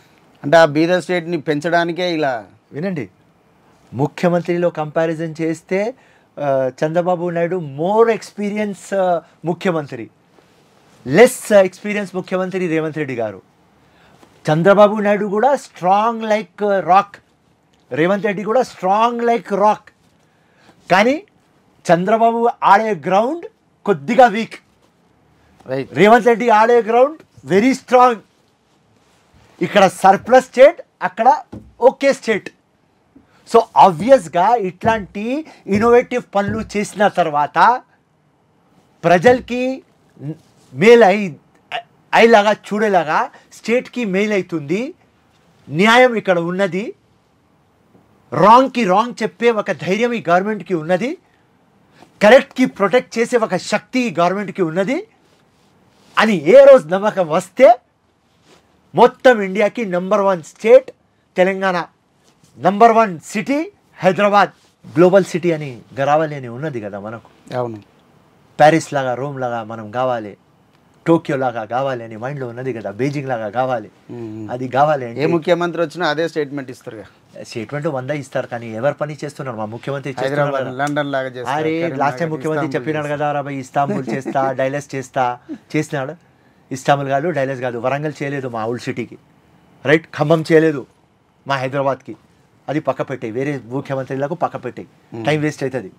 [SPEAKER 1] అంటే ఆ బీద స్టేట్ని పెంచడానికే ఇలా
[SPEAKER 2] వినండి, ముఖ్యమంత్రిలో కంపారిజన్ చేస్తే చంద్రబాబు నాయుడు మోర్ ఎక్స్పీరియన్స్ ముఖ్యమంత్రి, లెస్ ఎక్స్పీరియన్స్ ముఖ్యమంత్రి రేవంత్ రెడ్డి గారు. చంద్రబాబు నాయుడు కూడా strong like rock, Revanth Reddy కూడా స్ట్రాంగ్ లైక్ రాక్. కానీ చంద్రబాబు ఆడే గ్రౌండ్ కొద్దిగా వీక్,
[SPEAKER 1] రైట్.
[SPEAKER 2] రేవంత్ రెడ్డి ఆడే గ్రౌండ్ వెరీ స్ట్రాంగ్. ఇక్కడ సర్ప్లస్ స్టేట్, అక్కడ ఓకే స్టేట్. సో ఆబ్వియస్గా ఇట్లాంటి ఇన్నోవేటివ్ పనులు చేసిన తర్వాత ప్రజలకి మేల్ అయ్యేలాగా చూడేలాగా స్టేట్కి మేల్ అవుతుంది. న్యాయం ఇక్కడ ఉన్నది, రాంగ్కి రాంగ్ చెప్పే ఒక ధైర్యం ఈ గవర్నమెంట్కి ఉన్నది, కరెక్ట్కి ప్రొటెక్ట్ చేసే ఒక శక్తి ఈ గవర్నమెంట్కి ఉన్నది అని ఏ రోజు నమ్మకం వస్తే మొత్తం ఇండియాకి number 1 state Telangana, number 1 city Hyderabad, global city అని గరావాలి అని ఉన్నది కదా మనకు.
[SPEAKER 1] అవును,
[SPEAKER 2] ప్యారిస్ లాగా, రోమ్ లాగా మనం కావాలి, టోక్యో లాగా కావాలి అని మైండ్లో ఉన్నది కదా, బీజింగ్ లాగా కావాలి. అది కావాలి
[SPEAKER 1] ఏ ముఖ్యమంత్రి వచ్చినా అదే స్టేట్మెంట్ ఇస్తారు.
[SPEAKER 2] స్టేట్మెంట్ 100 ఇస్తారు, కానీ ఎవరు పని చేస్తున్నారు? మా ముఖ్యమంత్రి
[SPEAKER 1] లండన్ లాగా చేస్తారు.
[SPEAKER 2] అరే లాస్ట్ టైం ముఖ్యమంత్రి చెప్పినాడు కదా, రాబాయ్ ఇస్తాంబుల్ చేస్తా, డైలస్ చేస్తా, చేసినాడు. ఇస్తాంబుల్ కాదు, డైలస్ కాదు, వరంగల్ చేయలేదు మా ఓల్డ్ సిటీకి, రైట్? ఖమ్మం చేయలేదు మా హైదరాబాద్కి. అది పక్క పెట్టాయి, వేరే ముఖ్యమంత్రులకు పక్క పెట్టాయి, టైం వేస్ట్ అవుతుంది.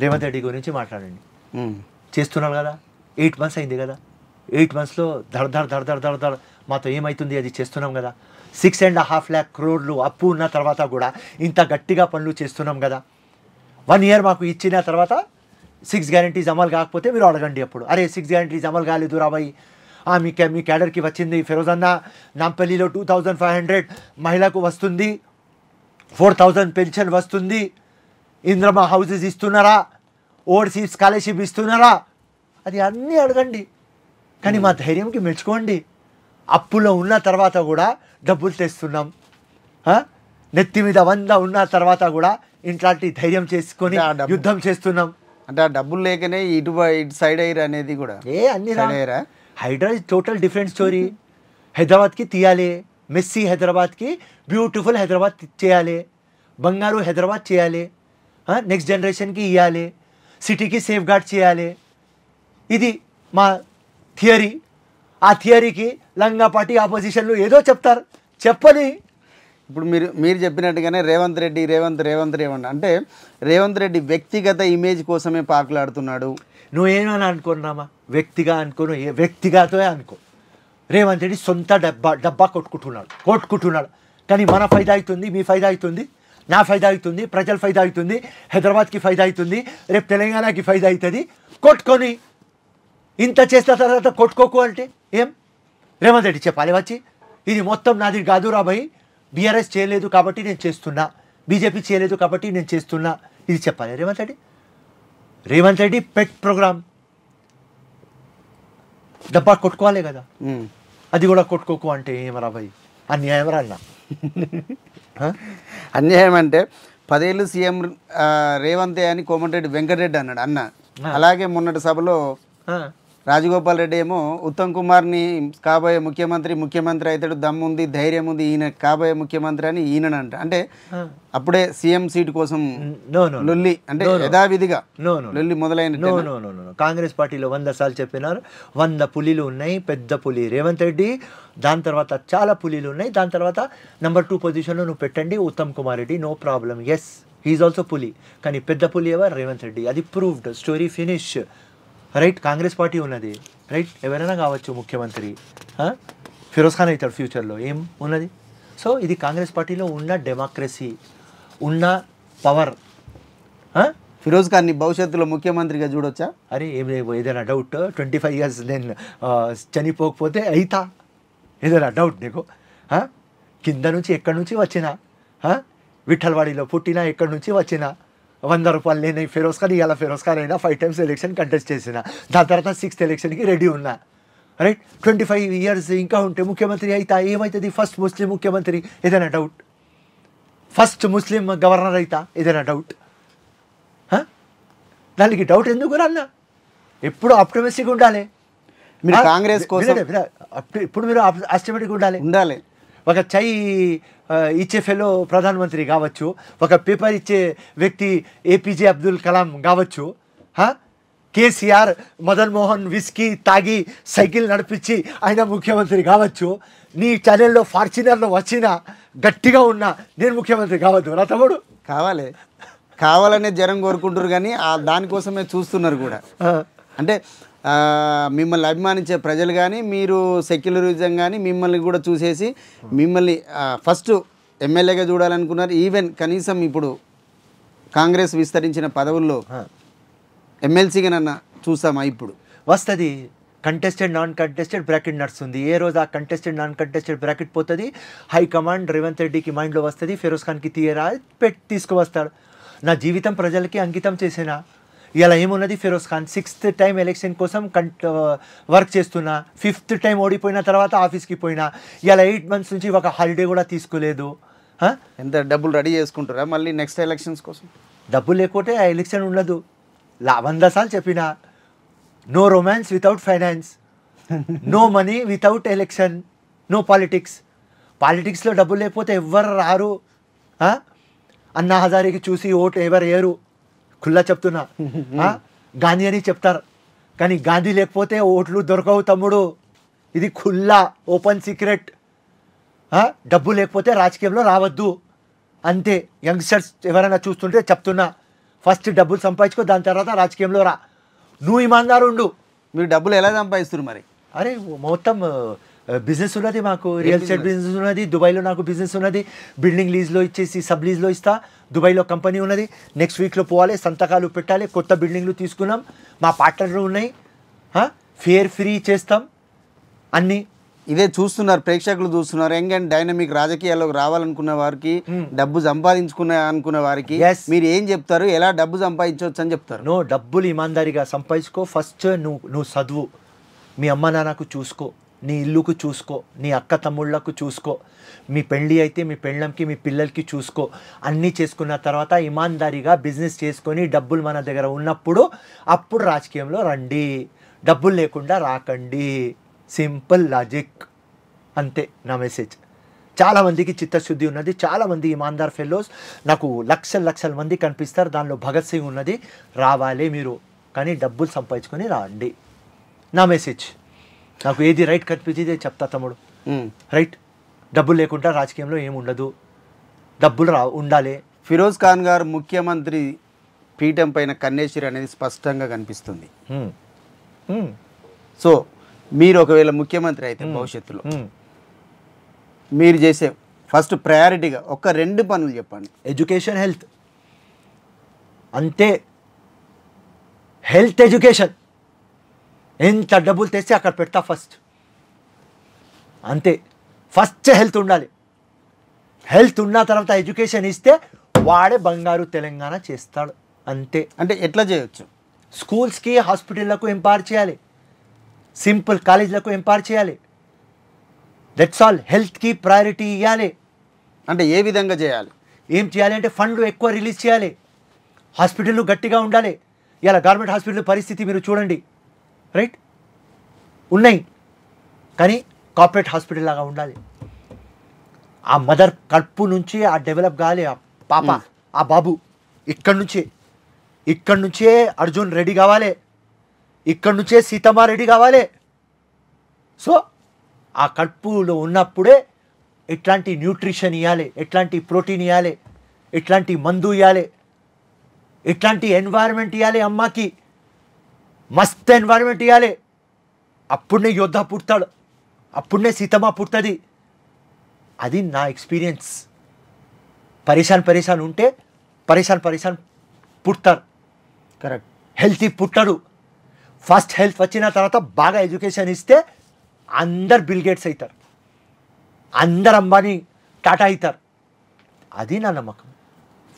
[SPEAKER 2] రేవంత్ రెడ్డి గురించి మాట్లాడండి. చేస్తున్నాడు కదా, 8 months అయింది కదా, 8 monthsలో దడ మాతో ఏమవుతుంది అది చేస్తున్నాం కదా. 6.5 lakh crore అప్పు ఉన్న తర్వాత కూడా ఇంత గట్టిగా పనులు చేస్తున్నాం కదా. 1 year మాకు ఇచ్చిన తర్వాత 6 guarantees అమలు కాకపోతే మీరు అడగండి అప్పుడు, అరే 6 guarantees అమలు కాలేదు రాబాయి, మీ క్యాడర్కి వచ్చింది, ఫిరోజన్న నాంపల్లిలో 2500 మహిళకు వస్తుంది, 4000 పెన్షన్ వస్తుంది, ఇంద్రమ హౌసెస్ ఇస్తున్నారా, ఓవర్సీస్ స్కాలర్షిప్ ఇస్తున్నారా, అది అన్నీ అడగండి. కానీ మా ధైర్యంకి మెచ్చుకోండి. అప్పులో ఉన్న తర్వాత కూడా డబ్బులు తెస్తున్నాం, నెత్తి మీద 100 ఉన్న తర్వాత కూడా ఇట్లాంటి ధైర్యం చేసుకొని యుద్ధం చేస్తున్నాం.
[SPEAKER 1] అంటే ఆ డబ్బులు లేకనే ఇటు సైడ్ అయ్యారు అనేది కూడా
[SPEAKER 2] అన్ని Hydraa is total different story. హైదరాబాద్కి తీయాలి, మెస్సీ హైదరాబాద్కి బ్యూటిఫుల్ హైదరాబాద్ చేయాలి, బంగారు హైదరాబాద్ చేయాలి, నెక్స్ట్ జనరేషన్కి ఇవ్వాలి, సిటీకి సేఫ్ గార్డ్ చేయాలి. ఇది మా థియరీ. ఆ థియరీకి లంగాపాటి ఆపోజిషన్లు ఏదో చెప్తారు, చెప్పని.
[SPEAKER 1] ఇప్పుడు మీరు చెప్పినట్టుగానే రేవంత్ రెడ్డి అంటే రేవంత్ రెడ్డి వ్యక్తిగత ఇమేజ్ కోసమే పాకులాడుతున్నాడు.
[SPEAKER 2] నువ్వేమని అనుకున్నామా, వ్యక్తిగా అనుకోను, వ్యక్తిగతమే అనుకో. రేవంత్ రెడ్డి సొంత డబ్బా కొట్టుకుంటున్నాడు. కానీ మన ఫైదా అవుతుంది, మీ ఫైదా అవుతుంది, నా ఫైదా అవుతుంది, ప్రజల ఫైదా అవుతుంది, హైదరాబాద్కి ఫైదా అవుతుంది, రేపు తెలంగాణకి ఫైదా అవుతుంది. కొట్టుకొని ఇంత చేసిన తర్వాత కొట్టుకోకు అంటే ఏం? రేవంత్ రెడ్డి చెప్పాలి వచ్చి, ఇది మొత్తం నాది కాదు రాబాయి, బీఆర్ఎస్ చేయలేదు కాబట్టి నేను చేస్తున్నా, బీజేపీ చేయలేదు కాబట్టి నేను చేస్తున్నా, ఇది చెప్పాలి రేవంత్ రెడ్డి పెట్ ప్రోగ్రామ్ డబ్బా కొట్టుకోవాలి కదా, అది కూడా కొట్టుకోకు అంటే ఏమరా భయ్? అన్యాయం రా అన్న.
[SPEAKER 1] అన్యాయం అంటే 10 ఏళ్ళు సీఎం రేవంతే అని కోమటిరెడ్డి వెంకటరెడ్డి అన్నాడు అన్న. అలాగే మొన్నటి సభలో రాజగోపాల్ రెడ్డి ఏమో ఉత్తమ్ కుమార్ని కాబోయే ముఖ్యమంత్రి అవుతాడు, దమ్ముంది, ధైర్యం ఉంది, ఈయన కాబోయే ముఖ్యమంత్రి అని ఈయనంట. అంటే అప్పుడే సీఎం సీట్ కోసం లొల్లి, అంటే యథావిధిగా లొల్లి మొదలైన.
[SPEAKER 2] కాంగ్రెస్ పార్టీలో 100 సార్లు చెప్పినారు, 100 పులిలు ఉన్నాయి, పెద్ద పులి రేవంత్ రెడ్డి, దాని తర్వాత చాలా పులిలు ఉన్నాయి, దాని తర్వాత నెంబర్ 2 పొజిషన్లో నువ్వు పెట్టండి Uttam Kumar Reddy, no problem. Yes, he is also పులి, కానీ పెద్ద పులి ఎవరు? రేవంత్ రెడ్డి. అది proved, story finish. Right, Congress party ఉన్నది, రైట్, ఎవరైనా కావచ్చు ముఖ్యమంత్రి. ఫిరోజ్ ఖాన్ అవుతాడు ఫ్యూచర్లో, ఏం ఉన్నది? సో ఇది కాంగ్రెస్ పార్టీలో ఉన్న డెమోక్రసీ, ఉన్న పవర్.
[SPEAKER 1] ఫిరోజ్ ఖాన్ని భవిష్యత్తులో ముఖ్యమంత్రిగా చూడొచ్చా?
[SPEAKER 2] అరే ఏదైనా డౌట్? 25 years నేను చనిపోకపోతే అయితా, ఏదైనా డౌట్ నీకు? కింద నుంచి ఎక్కడి నుంచి వచ్చినా, విఠల్వాడిలో పుట్టినా, ఎక్కడి నుంచి వచ్చినా, 100 రూపాయలు నేను ఫిరోజ్ ఖాన్, ఇవాళ ఫిరోజ్ ఖాన్ అయినా 5 times ఎలక్షన్ కంటెస్ట్ చేసిన, దాని తర్వాత 6th ఎలక్షన్కి రెడీ ఉన్నా. రైట్, 25 years ఇంకా ఉంటే ముఖ్యమంత్రి అయితా. ఏమవుతుంది? ఫస్ట్ ముస్లిం ముఖ్యమంత్రి, ఏదైనా డౌట్? ఫస్ట్ ముస్లిం గవర్నర్ అయితా, ఏదైనా డౌట్? దానికి డౌట్ ఎందుకు అన్న? ఎప్పుడు ఆప్టమిస్టిక్ ఉండాలి.
[SPEAKER 1] మీరు కాంగ్రెస్ కోసం
[SPEAKER 2] ఇప్పుడు మీరు ఆప్టమిస్టిక్ ఉండాలి. ఒక చై ఇచ్చే ఫెలో ప్రధానమంత్రి కావచ్చు, ఒక పేపర్ ఇచ్చే వ్యక్తి ఏపీజే అబ్దుల్ కలాం కావచ్చు, కేసీఆర్ మదన్ మోహన్ విస్కీ తాగి సైకిల్ నడిపించి ఆయన ముఖ్యమంత్రి కావచ్చు. నీ ఛానల్లో ఫార్చునర్లో వచ్చినా గట్టిగా ఉన్నా నేను ముఖ్యమంత్రి కావద్దు నా తమ్ముడు?
[SPEAKER 1] కావాలనే జనం కోరుకుంటారు, కానీ దానికోసమే చూస్తున్నారు కూడా. అంటే మిమ్మల్ని అభిమానించే ప్రజలు కానీ, మీరు సెక్యులరిజం కానీ మిమ్మల్ని కూడా చూసేసి మిమ్మల్ని ఫస్ట్ ఎమ్మెల్యేగా చూడాలనుకున్నారు. ఈవెన్ కనీసం ఇప్పుడు కాంగ్రెస్ విస్తరించిన పదవుల్లో ఎమ్మెల్సీగా నన్ను చూసామా? ఇప్పుడు
[SPEAKER 2] వస్తుంది కంటెస్టెడ్ నాన్ కంటెస్టెడ్ బ్రాకెట్ నడుస్తుంది. ఏ రోజు ఆ కంటెస్టెడ్ నాన్ కంటెస్టెడ్ బ్రాకెట్ పోతుంది, హైకమాండ్ రేవంత్ రెడ్డికి మైండ్లో వస్తుంది, ఫిరోజ్ ఖాన్కి తీయరా తీసుకువస్తాడు. నా జీవితం ప్రజలకి అంకితం చేసిన ఇలా ఏమున్నది? Firoz Khan 6th time election కోసం వర్క్ చేస్తున్నా, 5th time ఓడిపోయిన తర్వాత ఆఫీస్కి పోయినా, ఇలా 8 months నుంచి ఒక హాలిడే కూడా తీసుకోలేదు.
[SPEAKER 1] ఎంత డబ్బులు రెడీ చేసుకుంటారా మళ్ళీ నెక్స్ట్ ఎలక్షన్స్ కోసం?
[SPEAKER 2] డబ్బులు లేకపోతే ఆ ఎలక్షన్ ఉండదు. 100 సార్లు చెప్పిన, no romance without finance, no money without election, no politics. పాలిటిక్స్లో డబ్బులు లేకపోతే ఎవ్వరు రారు. అన్నా హజారేకి చూసి ఓటు ఎవరు వేయరు, ఖుల్లా చెప్తున్నా. గాంధీ అని చెప్తారు, కానీ గాంధీ లేకపోతే ఓట్లు దొరకవు తమ్ముడు. ఇది ఖుల్లా ఓపెన్ సీక్రెట్. డబ్బు లేకపోతే రాజకీయంలో రావద్దు అంతే. యంగ్స్టర్స్ ఎవరైనా చూస్తుంటే చెప్తున్నా, ఫస్ట్ డబ్బులు సంపాదించుకో, దాని తర్వాత రాజకీయంలో రా. నువ్వు ఇమాందారు ఉండు.
[SPEAKER 1] మీరు డబ్బులు ఎలా సంపాదిస్తారు మరి?
[SPEAKER 2] అరే మొత్తం బిజినెస్ ఉన్నది మాకు, రియల్ ఎస్టేట్ బిజినెస్ ఉన్నది, దుబాయ్లో నాకు బిజినెస్ ఉన్నది, బిల్డింగ్ లీజ్లో ఇచ్చేసి సబ్ లీజ్లో ఇస్తా. దుబాయ్లో కంపెనీ ఉన్నది, నెక్స్ట్ వీక్లో పోవాలి, సంతకాలు పెట్టాలి, కొత్త బిల్డింగ్లు తీసుకున్నాం, మా పార్ట్నర్లు ఉన్నాయి, ఫేర్ ఫ్రీ చేస్తాం అన్నీ.
[SPEAKER 1] ఇదే చూస్తున్నారు ప్రేక్షకులు, చూస్తున్నారు. యంగ్ అండ్ డైనమిక్ రాజకీయాల్లోకి రావాలనుకున్న వారికి, డబ్బు అనుకున్న వారికి మీరు ఏం చెప్తారు? ఎలా డబ్బు సంపాదించవచ్చు అని చెప్తారు?
[SPEAKER 2] నో, డబ్బులు ఇమాందారిగా సంపాదించుకో. ఫస్ట్ నువ్వు చదువు, మీ అమ్మ నాన్నకు చూసుకో, నీ ఇల్లుకు చూసుకో, నీ అక్క తమ్ముళ్ళకు చూసుకో, మీ పెళ్ళి అయితే మీ పెళ్ళంకి మీ పిల్లలకి చూసుకో. అన్నీ చేసుకున్న తర్వాత ఇమాందారిగా బిజినెస్ చేసుకొని డబ్బులు మన దగ్గర ఉన్నప్పుడు అప్పుడు రాజకీయంలో రండి. డబ్బులు లేకుండా రాకండి. సింపుల్ లాజిక్, అంతే నా మెసేజ్. చాలామందికి చిత్తశుద్ధి ఉన్నది, చాలామంది ఇమాందార్ ఫెలోస్ నాకు లక్షల మంది కనిపిస్తారు. దానిలో భగత్ సింగ్ ఉన్నది. రావాలి మీరు, కానీ డబ్బులు సంపాదించుకొని రండి, నా మెసేజ్. నాకు ఏది రైట్ కనిపించేది చెప్తా తమ్ముడు. రైట్, డబ్బులు లేకుండా రాజకీయంలో ఏముండదు, డబ్బులు ఉండాలి.
[SPEAKER 1] ఫిరోజ్ ఖాన్ గారు ముఖ్యమంత్రి పీఠం పైన కన్నేశ్వరి అనేది స్పష్టంగా కనిపిస్తుంది. సో మీరు ఒకవేళ ముఖ్యమంత్రి అయితే భవిష్యత్తులో మీరు చేసే ఫస్ట్ ప్రయారిటీగా ఒక 2 పనులు చెప్పండి.
[SPEAKER 2] Education, health. అంతే, హెల్త్ ఎడ్యుకేషన్. ఎంత డబ్బులు తెస్తే అక్కడ పెడతా ఫస్ట్, అంతే. ఫస్ట్ హెల్త్ ఉండాలి. హెల్త్ ఉన్న తర్వాత ఎడ్యుకేషన్ ఇస్తే వాడే బంగారు తెలంగాణ చేస్తాడు, అంతే.
[SPEAKER 1] అంటే ఎట్లా చేయొచ్చు?
[SPEAKER 2] స్కూల్స్కి, హాస్పిటల్లకు ఎంపవర్ చేయాలి, సింపుల్ కాలేజీలకు ఎంపవర్ చేయాలి. That's all. హెల్త్కి ప్రయారిటీ ఇవ్వాలి.
[SPEAKER 1] అంటే ఏ విధంగా చేయాలి?
[SPEAKER 2] ఏం చేయాలి అంటే ఫండ్లు ఎక్కువ రిలీజ్ చేయాలి, హాస్పిటళ్ళు గట్టిగా ఉండాలి. ఇలా గవర్నమెంట్ హాస్పిటల్ పరిస్థితి మీరు చూడండి, రైట్. ఉన్నాయి, కానీ కార్పొరేట్ హాస్పిటల్ లాగా ఉండాలి. ఆ మదర్ కడుపు నుంచి ఆ డెవలప్ కావాలి ఆ పాప, ఆ బాబు. ఇక్కడి నుంచే అర్జున్ రెడీ కావాలి, ఇక్కడి నుంచే సీతమ్మ రెడీ కావాలి. సో ఆ కడుపులో ఉన్నప్పుడే ఎట్లాంటి న్యూట్రిషన్ ఇవ్వాలి, ఎట్లాంటి ప్రోటీన్ ఇవ్వాలి, ఎట్లాంటి మందు ఇవ్వాలి, ఎట్లాంటి ఎన్వైరన్మెంట్ ఇవ్వాలి, అమ్మకి మస్త్ ఎన్వైరన్మెంట్ ఇవ్వాలి. అప్పుడే యోద్ధ పుడతాడు, అప్పుడే సీతమ్మ పుడుతుంది. అది నా ఎక్స్పీరియన్స్. పరేషాన్ ఉంటే పరేషాన్ పుడతారు,
[SPEAKER 1] కరెక్ట్.
[SPEAKER 2] హెల్తీ పుట్టరు. ఫస్ట్ హెల్త్ వచ్చిన తర్వాత బాగా ఎడ్యుకేషన్ ఇస్తే అందరు బిల్ గేట్స్ అవుతారు, అందరు అంబానీ టాటా అవుతారు. అది నా నమ్మకం.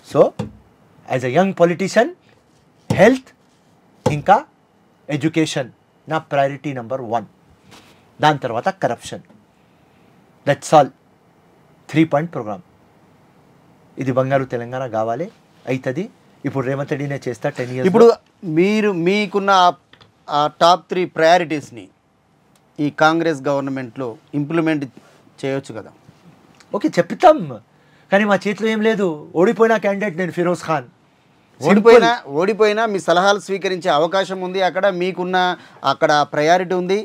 [SPEAKER 2] So as a young politician health ఇంకా ఎడ్యుకేషన్ నా ప్రయారిటీ నెంబర్ 1. దాని తర్వాత corruption. That's all. 3 point programme. ఇది బంగారు తెలంగాణ కావాలి, అవుతుంది. ఇప్పుడు రేవంత్ రెడ్డినే చేస్తా 10 years.
[SPEAKER 1] ఇప్పుడు మీకున్న ఆ టాప్ 3 ప్రయారిటీస్ని ఈ కాంగ్రెస్ గవర్నమెంట్లో ఇంప్లిమెంట్ చేయొచ్చు కదా?
[SPEAKER 2] ఓకే, చెప్తాం, కానీ మా చేతిలో ఏం లేదు. ఓడిపోయిన క్యాండిడేట్ నేను ఫిరోజ్ ఖాన్.
[SPEAKER 1] ఓడిపోయినా మీ సలహాలు స్వీకరించే అవకాశం ఉంది. అక్కడ మీకున్న అక్కడ ప్రయారిటీ ఉంది.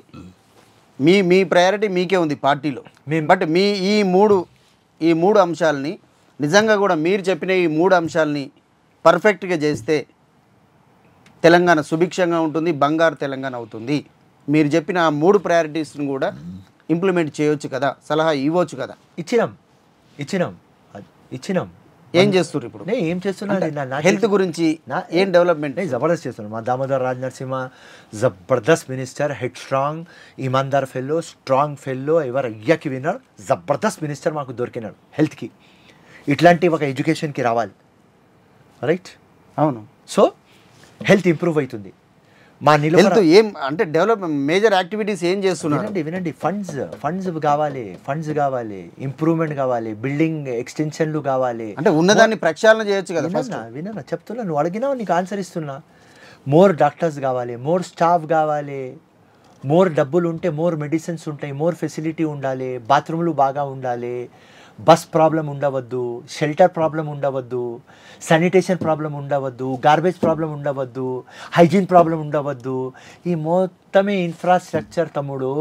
[SPEAKER 1] మీ ప్రయారిటీ మీకే ఉంది పార్టీలో. బట్ ఈ మూడు అంశాలని నిజంగా కూడా మీరు చెప్పిన ఈ 3 అంశాలని పర్ఫెక్ట్గా చేస్తే తెలంగాణ సుభిక్షంగా ఉంటుంది, బంగారు తెలంగాణ అవుతుంది. మీరు చెప్పిన ఆ 3 ప్రయారిటీస్ని కూడా ఇంప్లిమెంట్ చేయొచ్చు కదా, సలహా ఇవ్వచ్చు కదా?
[SPEAKER 2] ఇచ్చినాం.
[SPEAKER 1] ఏం చేస్తున్నారు ఇప్పుడు?
[SPEAKER 2] ఏం చేస్తున్నా?
[SPEAKER 1] హెల్త్ గురించి ఏం డెవలప్మెంట్?
[SPEAKER 2] జబర్దస్త్ చేస్తున్నాను. మా దామోదర్ రాజ్ నరసింహ జబర్దస్త్ మినిస్టర్, హెడ్ స్ట్రాంగ్, ఇమాందార్ ఫెల్లో, స్ట్రాంగ్ ఫెల్లో, ఎవరు అయ్యాకి విన్నర్, జబర్దస్త్ మినిస్టర్ మాకు దొరికినాడు హెల్త్కి. ఇట్లాంటి ఒక ఎడ్యుకేషన్కి రావాలి, రైట్?
[SPEAKER 1] అవును.
[SPEAKER 2] సో హెల్త్ ఇంప్రూవ్ అవుతుంది. మా
[SPEAKER 1] హెల్త్ ఏం అంటే డెవలప్మెంట్ మేజర్ యాక్టివిటీస్ ఏం చేస్తున్నారు?
[SPEAKER 2] వినండి. ఫండ్స్ కావాలి, ఇంప్రూవ్మెంట్ కావాలి, బిల్డింగ్ ఎక్స్టెన్షన్లు కావాలి.
[SPEAKER 1] అంటే ఉన్నదాన్ని ప్రక్షాళన చేయొచ్చు కదా?
[SPEAKER 2] వినన్నా చెప్తున్నా, నువ్వు అడిగినావు, నీకు ఆన్సర్ ఇస్తున్నా. మోర్ డాక్టర్స్ కావాలి, మోర్ స్టాఫ్ కావాలి, మోర్ డబ్బులు ఉంటే మోర్ మెడిసిన్స్ ఉంటాయి, మోర్ ఫెసిలిటీ ఉండాలి, బాత్రూమ్లు బాగా ఉండాలి, బస్ ప్రాబ్లం ఉండవద్దు, షెల్టర్ ప్రాబ్లం ఉండవద్దు, శానిటేషన్ ప్రాబ్లం ఉండవద్దు, గార్బేజ్ ప్రాబ్లం ఉండవద్దు, హైజీన్ ప్రాబ్లం ఉండవద్దు. ఈ మొత్తమే ఇన్ఫ్రాస్ట్రక్చర్ తమ్ముడు.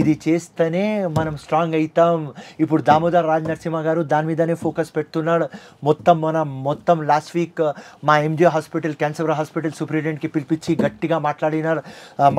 [SPEAKER 2] ఇది చేస్తేనే మనం స్ట్రాంగ్ అవుతాం. ఇప్పుడు దామోదర్ రాజ్ నరసింహ గారు దాని మీదనే ఫోకస్ పెడుతున్నాడు. మొత్తం లాస్ట్ వీక్ మా ఎంజే హాస్పిటల్, క్యాన్సర్ హాస్పిటల్ సూపరింటెండెంట్కి పిలిపించి గట్టిగా మాట్లాడినారు.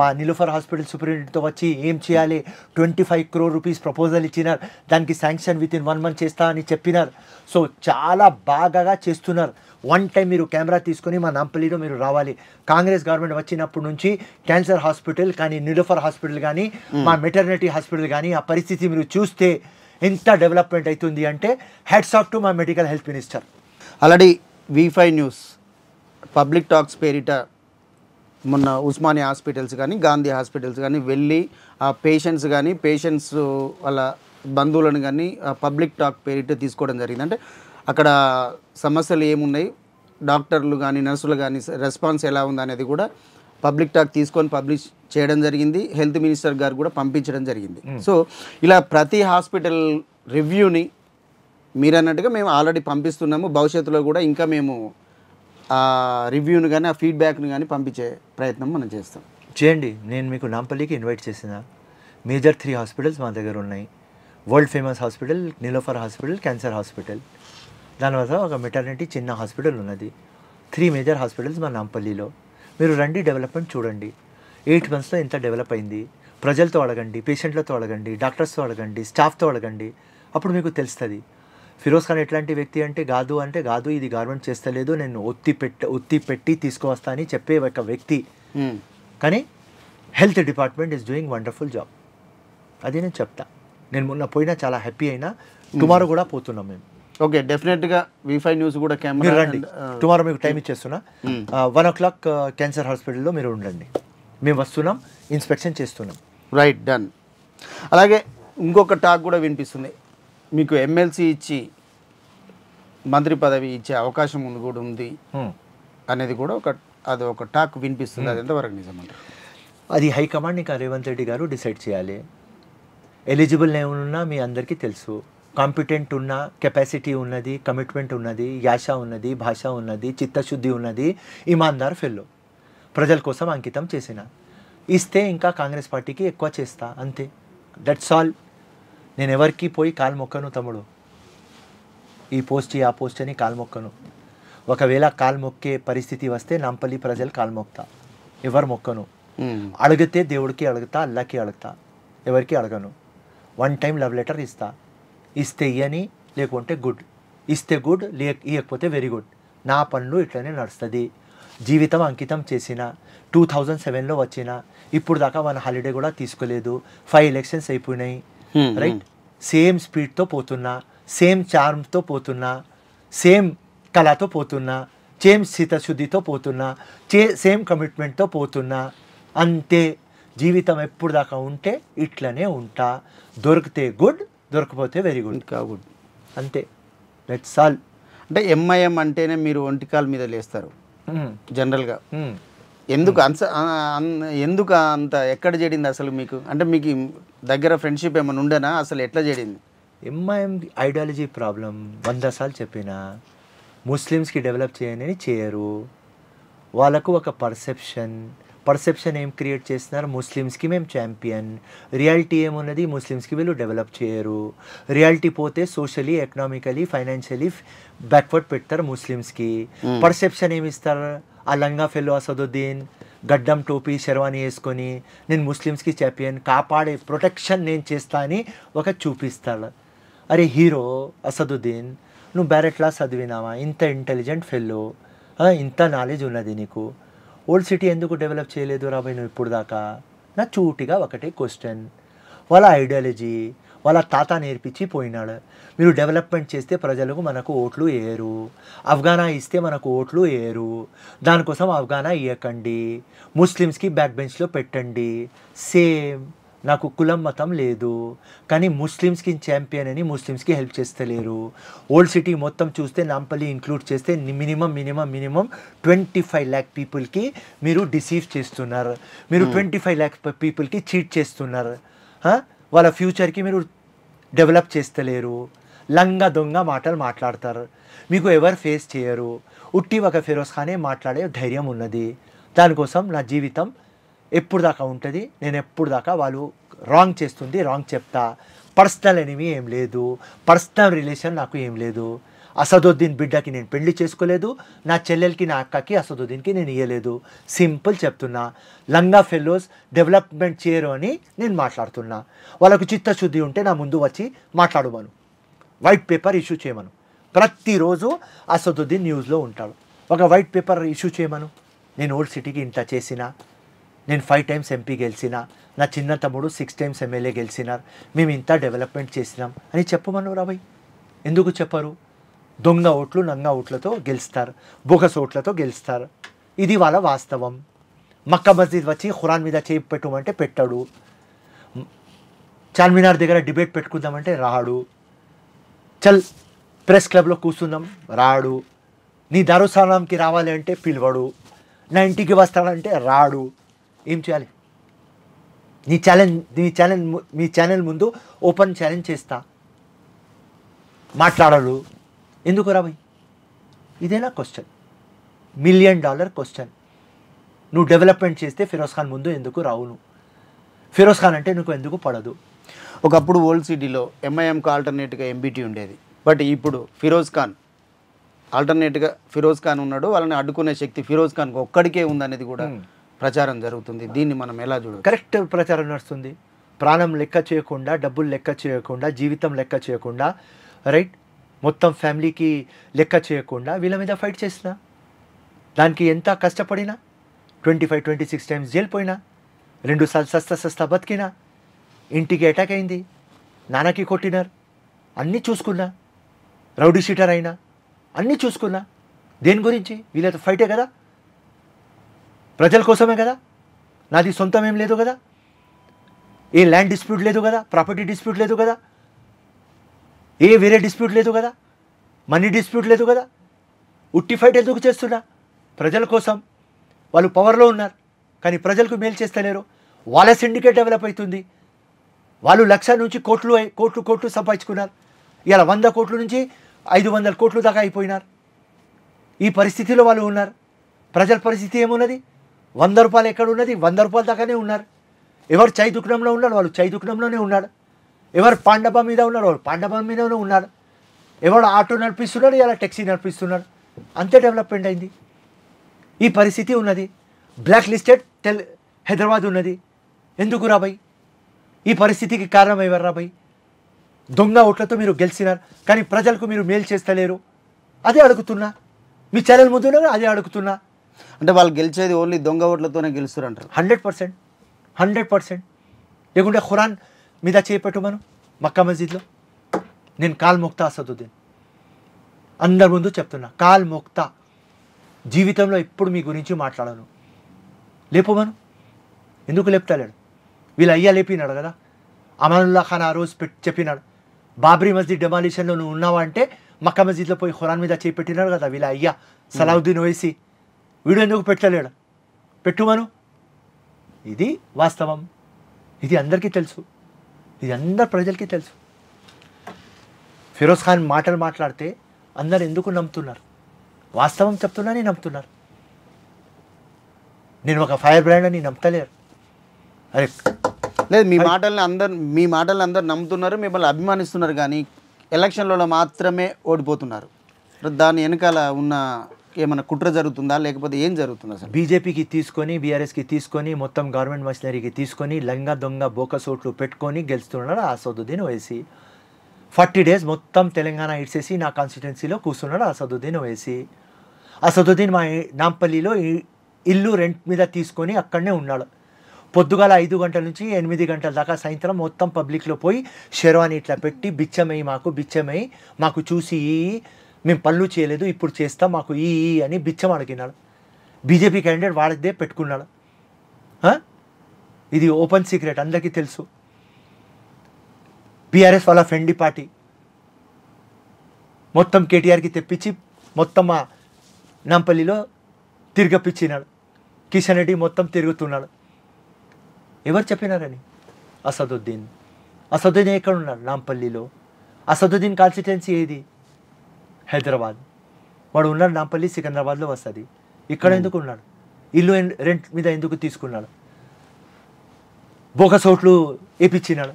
[SPEAKER 2] మా నిలుఫర్ హాస్పిటల్ సూపరింటెండెంట్తో వచ్చి ఏం చేయాలి, 25 crore rupees ప్రపోజల్ ఇచ్చినారు. దానికి శాంక్షన్ విత్ ఇన్ 1 month చేస్తా అని చెప్పినారు. సో చాలా బాగా చేస్తున్నారు. వన్ టైం మీరు కెమెరా తీసుకొని మా నాంపల్లిలో మీరు రావాలి. కాంగ్రెస్ గవర్నమెంట్ వచ్చినప్పటి నుంచి క్యాన్సర్ హాస్పిటల్ కానీ, నిలుఫర్ హాస్పిటల్ కానీ, మా మెటర్నిటీ హాస్పిటల్ కానీ ఆ పరిస్థితి మీరు చూస్తే ఎంత డెవలప్మెంట్ అవుతుంది అంటే హ్యాట్స్ ఆఫ్ టు మా medical health minister.
[SPEAKER 1] Already V5 news public talks పేరిట మొన్న ఉస్మానియా హాస్పిటల్స్ కానీ, గాంధీ హాస్పిటల్స్ కానీ వెళ్ళి ఆ పేషెంట్స్ వాళ్ళ బంధువులను కానీ పబ్లిక్ టాక్ పేరిట తీసుకోవడం జరిగింది. అంటే అక్కడ సమస్యలు ఏమున్నాయి, డాక్టర్లు కానీ నర్సులు కానీ రెస్పాన్స్ ఎలా ఉంది అనేది కూడా పబ్లిక్ టాక్ తీసుకొని పబ్లిష్ చేయడం జరిగింది. హెల్త్ మినిస్టర్ గారు కూడా పంపించడం జరిగింది. సో ఇలా ప్రతి హాస్పిటల్ రివ్యూని మీరు అన్నట్టుగా మేము ఆల్రెడీ పంపిస్తున్నాము. భవిష్యత్తులో కూడా ఇంకా మేము ఆ రివ్యూని కానీ, ఆ ఫీడ్బ్యాక్ని కానీ పంపించే ప్రయత్నం మనం చేయండి.
[SPEAKER 2] నేను మీకు నాంపల్లికి ఇన్వైట్ చేసిన మేజర్ 3 హాస్పిటల్స్ మా దగ్గర ఉన్నాయి. World famous hospital, Niloufer hospital, cancer hospital. దానివల్ల ఒక మెటర్నిటీ చిన్న హాస్పిటల్ ఉన్నది. 3 మేజర్ హాస్పిటల్స్ మా నాంపల్లిలో. మీరు రండి, డెవలప్మెంట్ చూడండి. 8 monthsలో ఎంత డెవలప్ అయింది. ప్రజలతో అడగండి, పేషెంట్లతో అడగండి, డాక్టర్స్తో అడగండి, స్టాఫ్తో అడగండి. అప్పుడు మీకు తెలుస్తుంది. ఫిరోజ్ ఖాన్ ఎట్లాంటి వ్యక్తి అంటే కాదు ఇది గవర్నమెంట్ చేస్తలేదు, నేను ఒత్తి పెట్టి తీసుకువస్తా అని చెప్పే ఒక వ్యక్తి. కానీ health department is doing wonderful job. అది నేను చెప్తా. నేను మొన్న పోయినా చాలా హ్యాపీ అయినా. టుమారో కూడా పోతున్నాం మేము.
[SPEAKER 1] ఓకే, డెఫినెట్గా V5 న్యూస్ కూడా
[SPEAKER 2] మీరు రండి. టుమారో మీకు టైం ఇచ్చేస్తున్నా. 1 o'clock క్యాన్సర్ హాస్పిటల్లో మీరు ఉండండి. మేము వస్తున్నాం, ఇన్స్పెక్షన్ చేస్తున్నాం.
[SPEAKER 1] Right, done. అలాగే ఇంకొక టాక్ కూడా వినిపిస్తుంది, మీకు ఎమ్మెల్సీ ఇచ్చి మంత్రి పదవి ఇచ్చే అవకాశం కూడా ఉంది అనేది కూడా ఒక టాక్ వినిపిస్తుంది. అది ఎంతవరకు నిజమంటారు?
[SPEAKER 2] అది హైకమాండ్ ఇంకా రేవంత్ రెడ్డి గారు డిసైడ్ చేయాలి. ఎలిజిబుల్ ఏమన్నా మీ అందరికీ తెలుసు. కాంపిటెంట్ ఉన్న, కెపాసిటీ ఉన్నది, కమిట్మెంట్ ఉన్నది, యాష ఉన్నది, భాష ఉన్నది, చిత్తశుద్ధి ఉన్నది, ఇమాందార్ ఫెల్లో, ప్రజల కోసం అంకితం చేసిన. ఇస్తే ఇంకా కాంగ్రెస్ పార్టీకి ఎక్కువ చేస్తా, అంతే. That's all. నేను ఎవరికి పోయి కాలు మొక్కను తమ్ముడు, ఈ పోస్ట్ ఆ పోస్ట్ అని కాలు మొక్కను. ఒకవేళ కాలు మొక్కే పరిస్థితి వస్తే నాంపల్లి ప్రజలు కాలు మొక్తా, ఎవరు మొక్కను. అడిగితే దేవుడికి అడుగుతా, అల్లాకి అడుగుతా, ఎవరికి అడగను. 1 టైం లవ్ లెటర్ ఇస్తా. ఇస్తే ఇయ్యని, లేకుంటే గుడ్. ఇస్తే గుడ్, ఇవ్వకపోతే వెరీ గుడ్. నా పనులు ఇట్లనే నడుస్తుంది. జీవితం అంకితం చేసిన. 2007లో వచ్చిన, ఇప్పుడు దాకా 1 హాలిడే కూడా తీసుకోలేదు. 5 ఎలక్షన్స్ అయిపోయినాయి. రైట్. సేమ్ స్పీడ్తో పోతున్నా, సేమ్ చార్మ్తో పోతున్నా, సేమ్ కళతో పోతున్నా, సేమ్ చిత్తశుద్ధితో పోతున్నా, సేమ్ కమిట్మెంట్తో పోతున్నా, అంతే. జీవితం ఎప్పుడు దాకా ఉంటే ఇట్లనే ఉంటా. దొరికితే గుడ్, దొరకపోతే వెరీ గుడ్.
[SPEAKER 1] ఇంకా గుడ్,
[SPEAKER 2] అంతే. That's all.
[SPEAKER 1] అంటే ఎంఐఎం అంటేనే మీరు ఒంటికాల మీద లేస్తారు జనరల్గా. ఎందుకు అంత ఎక్కడ చేడింది అసలు మీకు? అంటే మీకు దగ్గర ఫ్రెండ్షిప్ ఏమైనా ఉండేనా? అసలు ఎట్లా చేడింది?
[SPEAKER 2] ఎంఐఎం ఐడియాలజీ ప్రాబ్లం 100 సార్లు చెప్పిన. ముస్లిమ్స్కి డెవలప్ చేయని చేయరు. వాళ్ళకు ఒక పర్సెప్షన్ ఏం క్రియేట్ చేస్తున్నారు, ముస్లిమ్స్కి మేము ఛాంపియన్. రియాలిటీ ఏమున్నది, ముస్లిమ్స్కి వీళ్ళు డెవలప్ చేయరు. రియాలిటీ పోతే సోషలీ, ఎకనామికలీ, ఫైనాన్షియలీ బ్యాక్వర్డ్ పెడతారు ముస్లిమ్స్కి. పర్సెప్షన్ ఏమిస్తారు, ఆ లంగా ఫెల్లో అసదుద్దీన్ గడ్డం టోపీ శర్వాణి వేసుకొని నేను ముస్లిమ్స్కి ఛాంపియన్, కాపాడే ప్రొటెక్షన్ నేను చేస్తా అని ఒక చూపిస్తాడు. అరే హీరో అసదుద్దీన్, నువ్వు బ్యారెట్లా చదివినావా? ఇంత ఇంటెలిజెంట్ ఫెల్లో, ఇంత నాలెడ్జ్ ఉన్నది నీకు, ఓల్డ్ సిటీ ఎందుకు డెవలప్ చేయలేదు రాబాయ్ నువ్వు ఇప్పుడు దాకా? నా చూటిగా ఒకటే క్వశ్చన్. వాళ్ళ ఐడియాలజీ వాళ్ళ తాత నేర్పించి పోయినాడు. మీరు డెవలప్మెంట్ చేస్తే ప్రజలకు మనకు ఓట్లు వేయరు, ఆఫ్ఘానా ఇస్తే మనకు ఓట్లు వేయరు, దానికోసం ఆఫ్ఘానా ఇవ్వకండి, ముస్లిమ్స్కి బ్యాక్ బెంచ్లో పెట్టండి. సేమ్. నాకు కులం మతం లేదు, కానీ ముస్లిమ్స్కి ఛాంపియన్ అని ముస్లిమ్స్కి హెల్ప్ చేస్తలేరు. ఓల్డ్ సిటీ మొత్తం చూస్తే నాంపల్లి ఇంక్లూడ్ చేస్తే మినిమం 25 lakh పీపుల్కి మీరు డిసీవ్ చేస్తున్నారు. మీరు 25 lakh పీపుల్కి చీట్ చేస్తున్నారు. వాళ్ళ ఫ్యూచర్కి మీరు డెవలప్ చేస్తలేరు. లంగా దొంగ మాటలు మాట్లాడతారు, మీకు ఎవరు ఫేస్ చేయరు. ఉట్టి ఒక ఫిరోజ్ ఖానే మాట్లాడే ధైర్యం ఉన్నది. దానికోసం నా జీవితం ఎప్పుడు దాకా ఉంటుంది. నేను ఎప్పుడు దాకా వాళ్ళు రాంగ్ చేస్తుంది రాంగ్ చెప్తా. పర్సనల్ ఎనిమీ ఏం లేదు, పర్సనల్ రిలేషన్ నాకు ఏం లేదు. అసదుద్దీన్ బిడ్డకి నేను పెళ్లి చేసుకోలేదు, నా చెల్లెలకి నా అక్కకి అసదుద్దీన్కి నేను ఇవ్వలేదు. సింపుల్ చెప్తున్నా. లంగా ఫెలోస్ డెవలప్మెంట్ చేయరు అని నేను మాట్లాడుతున్నా. వాళ్ళకు చిత్తశుద్ధి ఉంటే నా ముందు వచ్చి మాట్లాడమను, వైట్ పేపర్ ఇష్యూ చేయమను. ప్రతిరోజు అసదుద్దీన్ న్యూస్లో ఉంటాడు. ఒక వైట్ పేపర్ ఇష్యూ చేయమను. నేను ఓల్డ్ సిటీకి ఇంత చేసిన, నేను 5 times ఎంపీ గెలిచిన, నా చిన్న తమ్ముడు 6 times ఎమ్మెల్యే గెలిచినారు, మేము ఇంత డెవలప్మెంట్ చేసినాం అని చెప్పమను రాబాయ్. ఎందుకు చెప్పరు? దొంగ ఓట్లు నంగా ఓట్లతో గెలుస్తారు, బోగస్ ఓట్లతో గెలుస్తారు. ఇది వాళ్ళ వాస్తవం. మక్కా మస్జిద్ వచ్చి ఖురాన్ మీద చేయి పెట్టమంటే పెట్టాడు. చార్మినార్ దగ్గర డిబేట్ పెట్టుకుందామంటే రాడు. చల్ ప్రెస్ క్లబ్లో కూర్చుందాం రాడు. నీ దారుసాలాంకి రావాలి అంటే పిలవడు. నా ఇంటికి వస్తాడంటే రాడు. ఏం చేయాలి? మీ ఛానల్ ముందు ఓపెన్ ఛాలెంజ్ చేస్తా, మాట్లాడరు. ఎందుకు రాబాయ్? ఇదేనా క్వశ్చన్? $1 million question. నువ్వు డెవలప్మెంట్ చేస్తే ఫిరోజ్ ఖాన్ ముందు ఎందుకు రావు? నువ్వు ఫిరోజ్ ఖాన్ అంటే నువ్వు ఎందుకు పడదు?
[SPEAKER 1] ఒకప్పుడు ఓల్డ్ సిటీలో ఎంఐఎంకు ఆల్టర్నేట్గా ఎంబీటీ ఉండేది. బట్ ఇప్పుడు ఫిరోజ్ ఖాన్ ఆల్టర్నేట్గా ఫిరోజ్ ఖాన్ ఉన్నాడు. వాళ్ళని అడ్డుకునే శక్తి ఫిరోజ్ ఖాన్కి ఒక్కడికే ఉందనేది కూడా ప్రచారం జరుగుతుంది. దీన్ని మనం ఎలా చూడాలి?
[SPEAKER 2] కరెక్ట్ ప్రచారం నడుస్తుంది. ప్రాణం లెక్క చేయకుండా, డబ్బులు లెక్క చేయకుండా, జీవితం లెక్క చేయకుండా, రైట్, మొత్తం ఫ్యామిలీకి లెక్క చేయకుండా వీళ్ళ మీద ఫైట్ చేసిన. దానికి ఎంత కష్టపడినా, 25-26 times జైలు పోయినా, 2 సార్లు సస్తా బతికినా, ఇంటికి అటాక్ అయింది, నాన్నకి కొట్టినారు, అన్నీ చూసుకున్నా, రౌడీ షీటర్ అయినా, అన్నీ చూసుకున్నా. దేని గురించి? వీళ్ళతో ఫైటే కదా, ప్రజల కోసమే కదా. నాది సొంతం ఏం లేదు కదా, ఏ ల్యాండ్ డిస్ప్యూట్ లేదు కదా, ప్రాపర్టీ డిస్ప్యూట్ లేదు కదా, ఏ వేరే డిస్ప్యూట్ లేదు కదా, మనీ డిస్ప్యూట్ లేదు కదా. ఉట్టి ఫైట్ ఎందుకు చేస్తున్నా? ప్రజల కోసం. వాళ్ళు పవర్లో ఉన్నారు కానీ ప్రజలకు మేలు చేస్తలేరు. వాళ్ళ సిండికేట్ డెవలప్ అవుతుంది. వాళ్ళు 1,00,000 నుంచి కోట్లు సంపాదించుకున్నారు. ఇలా 100 కోట్ల నుంచి 500 కోట్లు దాకా అయిపోయినారు. ఈ పరిస్థితిలో వాళ్ళు ఉన్నారు. ప్రజల పరిస్థితి ఏమున్నది? 100 రూపాయలు ఎక్కడ ఉన్నది? 100 రూపాయల దాకానే ఉన్నారు. ఎవరు చై దుకాణంలో ఉన్నాడు, వాళ్ళు చై దుకాణంలోనే ఉన్నాడు. ఎవరు పాండబా మీద ఉన్నాడు, వాళ్ళు పాండబా మీదనే ఉన్నాడు. ఎవరు ఆటో నడిపిస్తున్నాడు, ఇలా ట్యాక్సీ నడిపిస్తున్నాడు. అంతే డెవలప్మెంట్ అయింది. ఈ పరిస్థితి ఉన్నది. బ్లాక్ లిస్టెడ్ హైదరాబాద్ ఉన్నది. ఎందుకు రాబాయ్? ఈ పరిస్థితికి కారణం ఎవరు రాబాయ్? దొంగ ఓట్లతో మీరు గెలిచినారు, కానీ ప్రజలకు మీరు మేలు చేస్తలేరు. అదే అడుగుతున్నా. మీ ఛానల్ ముందు అదే అడుగుతున్నా.
[SPEAKER 1] అంటే వాళ్ళు గెలిచేది ఓన్లీ దొంగ ఓట్లతోనే గెలుస్తారు అంటారు.
[SPEAKER 2] 100%. లేకుంటే ఖురాన్ మీద చేపెట్టు మనం మక్కా మస్జిద్లో. నేను కాల్ మోక్తా అసదుద్దీన్, అందరి ముందు చెప్తున్నా, కాల్ మోక్తా. జీవితంలో ఎప్పుడు మీ గురించి మాట్లాడను. లేపమను. ఎందుకు లేపుతలేడు? వీళ్ళు అయ్యా లేపినాడు కదా. అమానుల్లా ఖాన్ ఆ రోజు చెప్పినాడు, బాబ్రీ మస్జిద్ డెమాలిషన్లో నువ్వు ఉన్నావా అంటే మక్కా మస్జిద్లో పోయి ఖురాన్ మీద చేపెట్టినాడు కదా వీళ్ళ అయ్యా సలావుద్దీన్ ఓవైసీ. వీడు ఎందుకు పెట్టలేడు? పెట్టుమను. ఇది వాస్తవం. ఇది అందరికీ తెలుసు. ఇది అందరు ప్రజలకి తెలుసు. ఫిరోజ్ ఖాన్ మాటలు మాట్లాడితే అందరు ఎందుకు నమ్ముతున్నారు? వాస్తవం చెప్తున్నానని నమ్ముతున్నారు. నేను ఒక ఫైర్ బ్రాండ్ అని నమ్మతలేరు. అరే
[SPEAKER 1] లేదు, మీ మాటల్ని అందరు నమ్ముతున్నారు, మిమ్మల్ని అభిమానిస్తున్నారు, కానీ ఎలక్షన్లలో మాత్రమే ఓడిపోతున్నారు. దాని వెనకాల ఉన్న ఏమైనా కుట్ర జరుగుతుందా, లేకపోతే ఏం జరుగుతుందా సార్?
[SPEAKER 2] బీజేపీకి తీసుకొని, బీఆర్ఎస్కి తీసుకొని, మొత్తం గవర్నమెంట్ మషనరీకి తీసుకొని, లంగా దొంగ బోకసోట్లు పెట్టుకొని గెలుస్తున్నాడు అసదుద్దీన్ ఓవైసీ. 40 days మొత్తం తెలంగాణ ఇడ్చేసి నా కాన్స్టిట్యున్సీలో కూర్చున్నాడు అసదుద్దీన్ ఓవైసీ. అసదుద్దీన్ మా నాంపల్లిలో ఇల్లు రెంట్ మీద తీసుకొని అక్కడనే ఉన్నాడు. పొద్దుగాల 5 గంటల నుంచి 8 గంటల దాకా సాయంత్రం మొత్తం పబ్లిక్లో పోయి షెర్వాని ఇట్లా పెట్టి బిచ్చమై మాకు చూసి మేము పనులు చేయలేదు, ఇప్పుడు చేస్తాం, మాకు ఈ అని బిచ్చం అడిగినాడు. బీజేపీ క్యాండిడేట్ వాడిదే పెట్టుకున్నాడు. ఇది ఓపెన్ సీక్రెట్, అందరికీ తెలుసు. బీఆర్ఎస్ వాళ్ళ ఫ్రెండ్ పార్టీ మొత్తం కేటీఆర్కి తెప్పించి మొత్తం మా నాంపల్లిలో తిరగపిచ్చినాడు. కిషన్ రెడ్డి మొత్తం తిరుగుతున్నాడు. ఎవరు చెప్పినారని? అసదుద్దీన్ ఎక్కడ ఉన్నాడు? నాంపల్లిలో. అసదుద్దీన్ కాన్స్టిట్యున్సీ ఏది? హైదరాబాద్. వాడు ఉన్నాడు నాంపల్లి, సికింద్రాబాద్లో వస్తుంది. ఇక్కడ ఎందుకు ఉన్నాడు? ఇల్లు రెంట్ మీద ఎందుకు తీసుకున్నాడు? బోకసోట్లు వేపించినాడు.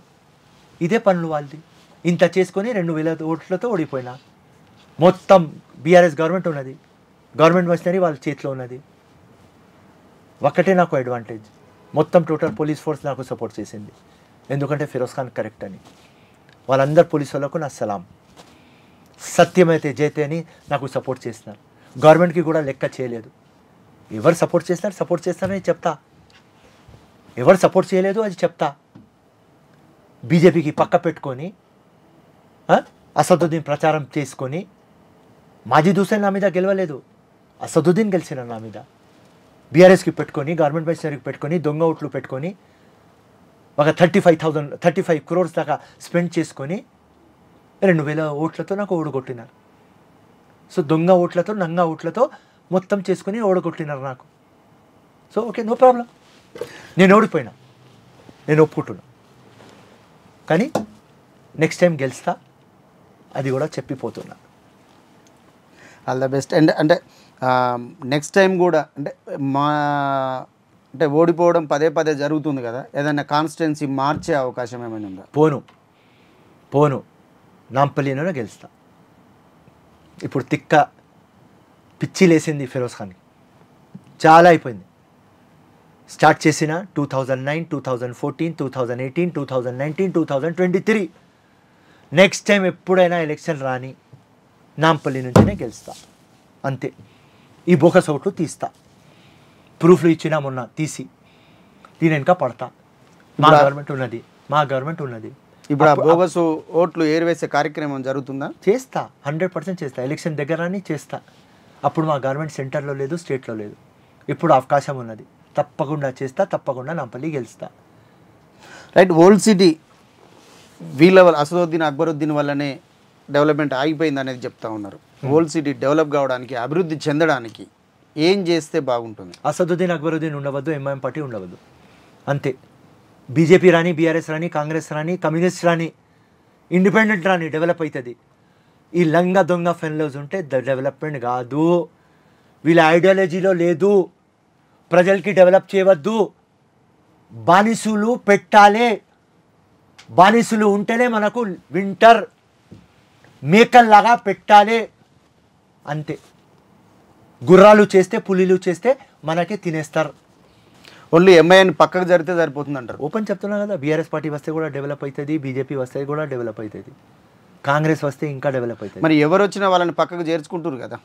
[SPEAKER 2] ఇదే పనులు వాళ్ళది. ఇంత చేసుకొని 2,000 ఓట్లతో ఓడిపోయినా. మొత్తం బీఆర్ఎస్ గవర్నమెంట్ ఉన్నది, గవర్నమెంట్ మషనరీ వాళ్ళ చేతిలో ఉన్నది. ఒక్కటే నాకు అడ్వాంటేజ్, మొత్తం టోటల్ పోలీస్ ఫోర్స్ నాకు సపోర్ట్ చేసింది. ఎందుకంటే ఫిరోజ్ ఖాన్ కరెక్ట్ అని. వాళ్ళందరు పోలీసు వాళ్ళకు నా సలాం. సత్యమైతే జైతే అని నాకు సపోర్ట్ చేస్తున్నారు. గవర్నమెంట్కి కూడా లెక్క చేయలేదు. ఎవరు సపోర్ట్ చేస్తారని చెప్తా, ఎవరు సపోర్ట్ చేయలేదు అది చెప్తా. బీజేపీకి పక్క పెట్టుకొని అసదుద్దీన్ ప్రచారం చేసుకొని, మాజీద్ హుస్సేన్ నా మీద గెలవలేదు, అసదుద్దీన్ గెలిచిన నా మీద. బీఆర్ఎస్కి పెట్టుకొని, గవర్నమెంట్ మషనరీకి పెట్టుకొని, దొంగ ఓట్లు పెట్టుకొని ఒక 35 crores దాకా స్పెండ్ చేసుకొని 2,000 ఓట్లతో నాకు ఓడగొట్టినారు. సో దొంగ ఓట్లతో, నంగా ఓట్లతో మొత్తం చేసుకొని ఓడగొట్టినారు నాకు. So okay, no problem. నేను ఓడిపోయినా, నేను ఒప్పుకుంటున్నా. కానీ నెక్స్ట్ టైం గెలుస్తా, అది కూడా చెప్పిపోతున్నా.
[SPEAKER 1] All the best. అండ్ అంటే నెక్స్ట్ టైం కూడా అంటే ఓడిపోవడం పదే జరుగుతుంది కదా, ఏదైనా కాన్స్టిట్యున్సీ మార్చే అవకాశం ఏమైనా ఉందా?
[SPEAKER 2] పోను నాంపల్లిలోనే గెలుస్తా. ఇప్పుడు పిచ్చి లేసింది ఫిరోజ్ ఖాన్కి, చాలా అయిపోయింది. స్టార్ట్ చేసిన 2009, 2014, 2018, 2019, 2023. నెక్స్ట్ టైం ఎప్పుడైనా ఎలక్షన్ రాని నాంపల్లి నుంచినే గెలుస్తా. అంతే. ఈ బోకస్ ఓట్లు తీస్తా. ప్రూఫ్లు ఇచ్చినా మొన్న తీసి దీని వెనక పడతా. మా గవర్నమెంట్ ఉన్నది.
[SPEAKER 1] ఇప్పుడు ఆ బోగస్ ఓట్లు ఏరివేసే కార్యక్రమం జరుగుతుందా?
[SPEAKER 2] చేస్తా, 100% చేస్తా. ఎలక్షన్ దగ్గర అని చేస్తా. అప్పుడు మా గవర్నమెంట్ సెంటర్లో లేదు, స్టేట్లో లేదు. ఇప్పుడు అవకాశం ఉన్నది, తప్పకుండా చేస్తా, తప్పకుండా నాంపల్లి గెలుస్తా.
[SPEAKER 1] రైట్. ఓల్డ్ సిటీ వీళ్ళ అసదుద్దీన్, అక్బరుద్దీన్ వల్లనే డెవలప్మెంట్ ఆగిపోయింది అనేది చెప్తా ఉన్నారు. ఓల్డ్ సిటీ డెవలప్ కావడానికి, అభివృద్ధి చెందడానికి ఏం చేస్తే బాగుంటుంది?
[SPEAKER 2] అసదుద్దీన్, అక్బరుద్దీన్ ఉండవద్దు, ఎంఐఎం పార్టీ ఉండవద్దు. అంతే. బీజేపీ రాని, బీఆర్ఎస్ రాని, కాంగ్రెస్ రాని, కమ్యూనిస్ట్ రాని, ఇండిపెండెంట్ రాని డెవలప్ అవుతుంది. ఈ లంగ దొంగ ఫెన్లోస్ ఉంటే డెవలప్మెంట్ కాదు. వీళ్ళ ఐడియాలజీలో లేదు. ప్రజలకి డెవలప్ చేయవద్దు. బానిసులు పెట్టాలి. బానిసులు ఉంటేనే మనకు వింటర్ మేకల్లాగా పెట్టాలి అంతే. గుర్రాలు చేస్తే, పులిలు చేస్తే మనకి తినేస్తారు.
[SPEAKER 1] ఓన్లీ ఎంఐఎన్ పక్కకు జరిగితే సరిపోతుంది అంటారు.
[SPEAKER 2] ఓపెన్ చెప్తున్నా కదా, బీఆర్ఎస్ పార్టీ వస్తే కూడా డెవలప్ అవుతుంది, బీజేపీ వస్తే కూడా డెవలప్ అవుతుంది, కాంగ్రెస్ వస్తే ఇంకా డెవలప్ అవుతుంది.
[SPEAKER 1] మరి ఎవరు వచ్చినా వాళ్ళని పక్కకు చేర్చుకుంటారు కదా.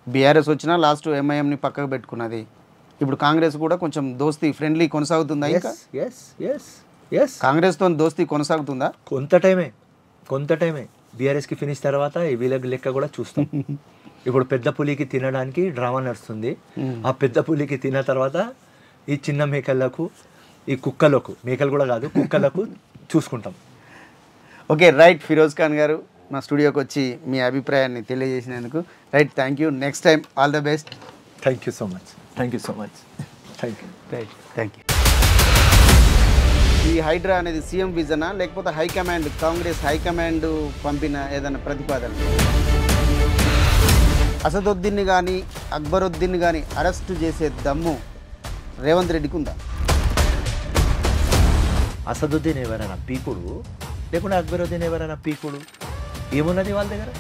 [SPEAKER 1] బీఆర్ఎస్ వచ్చినా లాస్ట్ ఎంఐఎంని పక్కకు పెట్టుకున్నది. ఇప్పుడు కాంగ్రెస్ కూడా కొంచెం దోస్తీ ఫ్రెండ్లీ కొనసాగుతుందా? ఇంకా కాంగ్రెస్తో దోస్తీ కొనసాగుతుందా?
[SPEAKER 2] కొంత టైమే బీఆర్ఎస్కి ఫినిష్ తర్వాత వీళ్ళకి లెక్క కూడా చూస్తాం. ఇప్పుడు పెద్ద పులికి తినడానికి డ్రామా నడుస్తుంది. ఆ పెద్ద పులికి తిన్న తర్వాత ఈ చిన్న మేకలకు, ఈ కుక్కలకు, మేకలు కూడా కాదు కుక్కలకు చూసుకుంటాం.
[SPEAKER 1] Okay right. ఫిరోజ్ ఖాన్ గారు మా స్టూడియోకి వచ్చి మీ అభిప్రాయాన్ని తెలియజేసినందుకు right, thank you. Next time all the best.
[SPEAKER 2] Thank you so much. Thank you.
[SPEAKER 1] Right, thank you. ఈ హైడ్రా అనేది సీఎం విజనా లేకపోతే హైకమాండ్, కాంగ్రెస్ హైకమాండ్ పంపిన ఏదైనా ప్రతిపాదన? అసదుద్దీన్ని కానీ అక్బరుద్దీన్ని కానీ అరెస్టు చేసే దమ్ము రేవంత్ రెడ్డికి ఉందా?
[SPEAKER 2] అసదుద్దీన్ ఎవరైనా పీకుడు, లేకుంటే అక్బరుద్దీన్ ఎవరైనా పీకుడు, ఏమున్నది వాళ్ళ దగ్గర?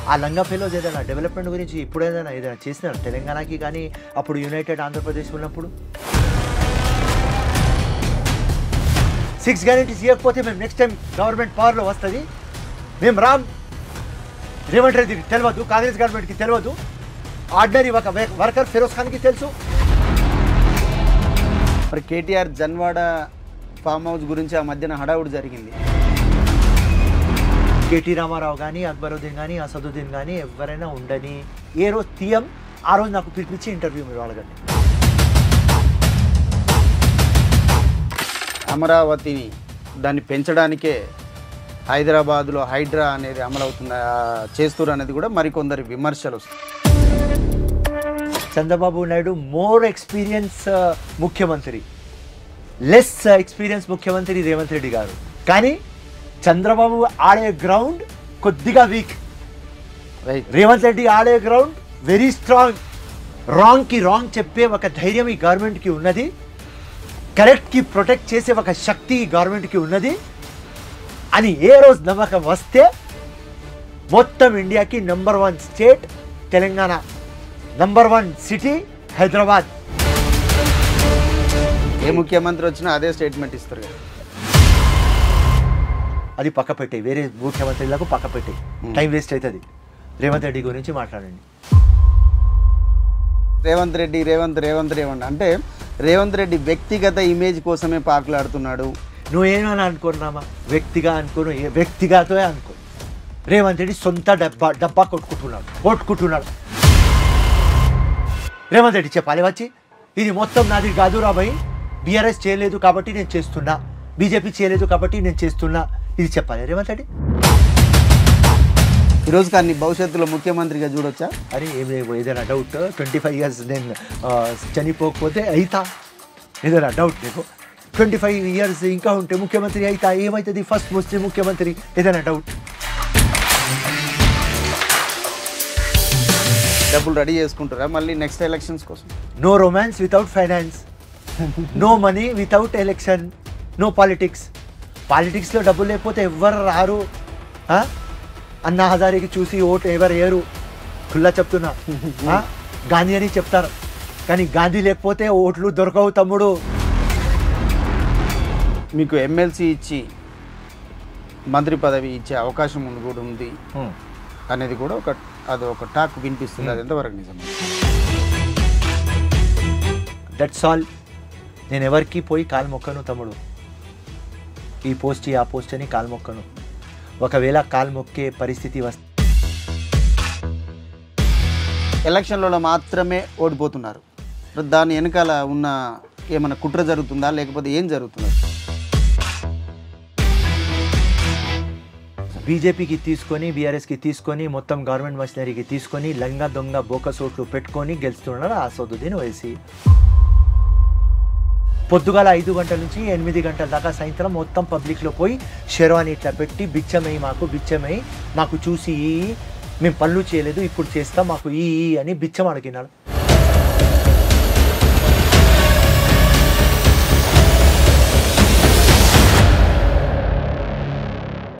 [SPEAKER 2] ఆ లంగా ఫెలోస్ ఏదైనా డెవలప్మెంట్ గురించి ఇప్పుడు ఏదైనా చేసినారు తెలంగాణకి కానీ అప్పుడు యునైటెడ్ ఆంధ్రప్రదేశ్ ఉన్నప్పుడు? 6 గ్యారెంటీస్ ఇవ్వకపోతే మేము నెక్స్ట్ టైం గవర్నమెంట్ పవర్లో వస్తుంది, మేము రామ్. రేవంత్ రెడ్డికి తెలియదు, కాంగ్రెస్ గవర్నమెంట్కి తెలియదు, ఆర్డినరీ ఒక వర్కర్ ఫిరోజ్ ఖాన్కి తెలుసు.
[SPEAKER 1] మరి కేటీఆర్ జన్వాడ ఫామ్ హౌస్ గురించి ఆ మధ్యన హడావుడి జరిగింది.
[SPEAKER 2] కేటీ రామారావు కానీ, అక్బరుద్దీన్ కానీ, అసదుద్దీన్ కానీ ఎవరైనా ఉండని, ఏ రోజు తీయం ఆ రోజు నాకు పిలిపించి ఇంటర్వ్యూ మీరు అడగండి.
[SPEAKER 1] అమరావతిని దాన్ని పెంచడానికే హైదరాబాద్లో హైడ్రా అనేది అమలవుతున్న చేస్తున్నారు అనేది కూడా మరికొందరి విమర్శలు వస్తాయి.
[SPEAKER 2] చంద్రబాబు నాయుడు మోర్ ఎక్స్పీరియన్స్ ముఖ్యమంత్రి, లెస్ ఎక్స్పీరియన్స్ ముఖ్యమంత్రి రేవంత్ రెడ్డి గారు. కానీ చంద్రబాబు ఆడే గ్రౌండ్ కొద్దిగా వీక్, రేవంత్ రెడ్డి ఆడే గ్రౌండ్ వెరీ స్ట్రాంగ్. రాంగ్కి రాంగ్ చెప్పే ఒక ధైర్యం ఈ గవర్నమెంట్కి ఉన్నది, కరెక్ట్కి ప్రొటెక్ట్ చేసే ఒక శక్తి ఈ గవర్నమెంట్కి ఉన్నది అని ఏ రోజు నమ్మకం వస్తే మొత్తం ఇండియాకి number 1 state Telangana, number 1 city Hyderabad.
[SPEAKER 1] ఏ ముఖ్యమంత్రి వచ్చినా అదే స్టేట్మెంట్ ఇస్తారు కదా.
[SPEAKER 2] అది పక్క పెట్టే, వేరే ముఖ్యమంత్రులకు పక్క పెట్టే, టైం వేస్ట్ అవుతుంది. రేవంత్ రెడ్డి గురించి మాట్లాడండి.
[SPEAKER 1] రేవంత్ అంటే రేవంత్ రెడ్డి వ్యక్తిగత ఇమేజ్ కోసమే పాకులాడుతున్నాడు.
[SPEAKER 2] నువ్వేమని అనుకున్నామా? వ్యక్తిగతమే అనుకో. రేవంత్ రెడ్డి సొంత డబ్బా కొట్టుకుంటున్నాడు. రేవంత్ రెడ్డి చెప్పాలి వచ్చి, ఇది మొత్తం నాది కాదు రాబాయి, బీఆర్ఎస్ చేయలేదు కాబట్టి నేను చేస్తున్నా, బీజేపీ చేయలేదు కాబట్టి నేను చేస్తున్నా, ఇది చెప్పాలి రేవంత్ రెడ్డి.
[SPEAKER 1] ఫిరోజ్ ఖాన్ని భవిష్యత్తులో ముఖ్యమంత్రిగా చూడొచ్చా?
[SPEAKER 2] అరే ఏదైనా డౌట్ 25 ఇయర్స్ నేను చనిపోకపోతే అయితా, ఏదైనా డౌట్ నీకు? 25 ఇయర్స్ ఇంకా ఉంటే ముఖ్యమంత్రి అయితా, ఏమవుతుంది? ఫస్ట్ ముస్లిం ముఖ్యమంత్రి, ఏదైనా డౌట్?
[SPEAKER 1] డబ్బులు రెడీ చేసుకుంటారా మళ్ళీ నెక్స్ట్ ఎలక్షన్స్ కోసం?
[SPEAKER 2] No romance without finance, no money without election, no politics. పాలిటిక్స్లో డబ్బులు లేకపోతే ఎవ్వరు రారు. అన్నా హజారీకి చూసి ఓటు ఎవరు వేయరు, ఖుల్లా చెప్తున్నా. గాంధీ అని చెప్తారు, కానీ గాంధీ లేకపోతే ఓట్లు దొరకవు తమ్ముడు.
[SPEAKER 1] మీకు ఎమ్మెల్సీ ఇచ్చి మంత్రి పదవి ఇచ్చే అవకాశం కూడా ఉంది అనేది కూడా ఒక టాక్ వినిపిస్తుంది. అది ఎంతవరకు నిజం?
[SPEAKER 2] That's all. నేను ఎవరికి పోయి కాలు మొక్కను తమ్ముడు, ఈ పోస్ట్ ఆ పోస్ట్ అని కాలు మొక్కను. ఒకవేళ కాలు మొక్కే పరిస్థితి వస్తే
[SPEAKER 1] ఎలక్షన్లలో మాత్రమే ఓడిపోతున్నారు. దాని వెనకాల ఉన్న ఏమైనా కుట్ర జరుగుతుందా లేకపోతే ఏం జరుగుతుందా?
[SPEAKER 2] బీజేపీకి తీసుకొని, బీఆర్ఎస్కి తీసుకొని, మొత్తం గవర్నమెంట్ మషనరీకి తీసుకొని లంగా దొంగ బోకసోట్లు పెట్టుకొని గెలుస్తున్నారు అసదుద్దీన్ ఓవైసీ. పొద్దుగాల 5 గంటల నుంచి 8 గంటల దాకా సాయంత్రం మొత్తం పబ్లిక్లో పోయి షెర్వాని ఇట్లా పెట్టి బిచ్చమయ్యి మాకు చూసి మేము పనులు చేయలేదు ఇప్పుడు చేస్తాం మాకు ఈ అని బిచ్చం అడిగినాడు.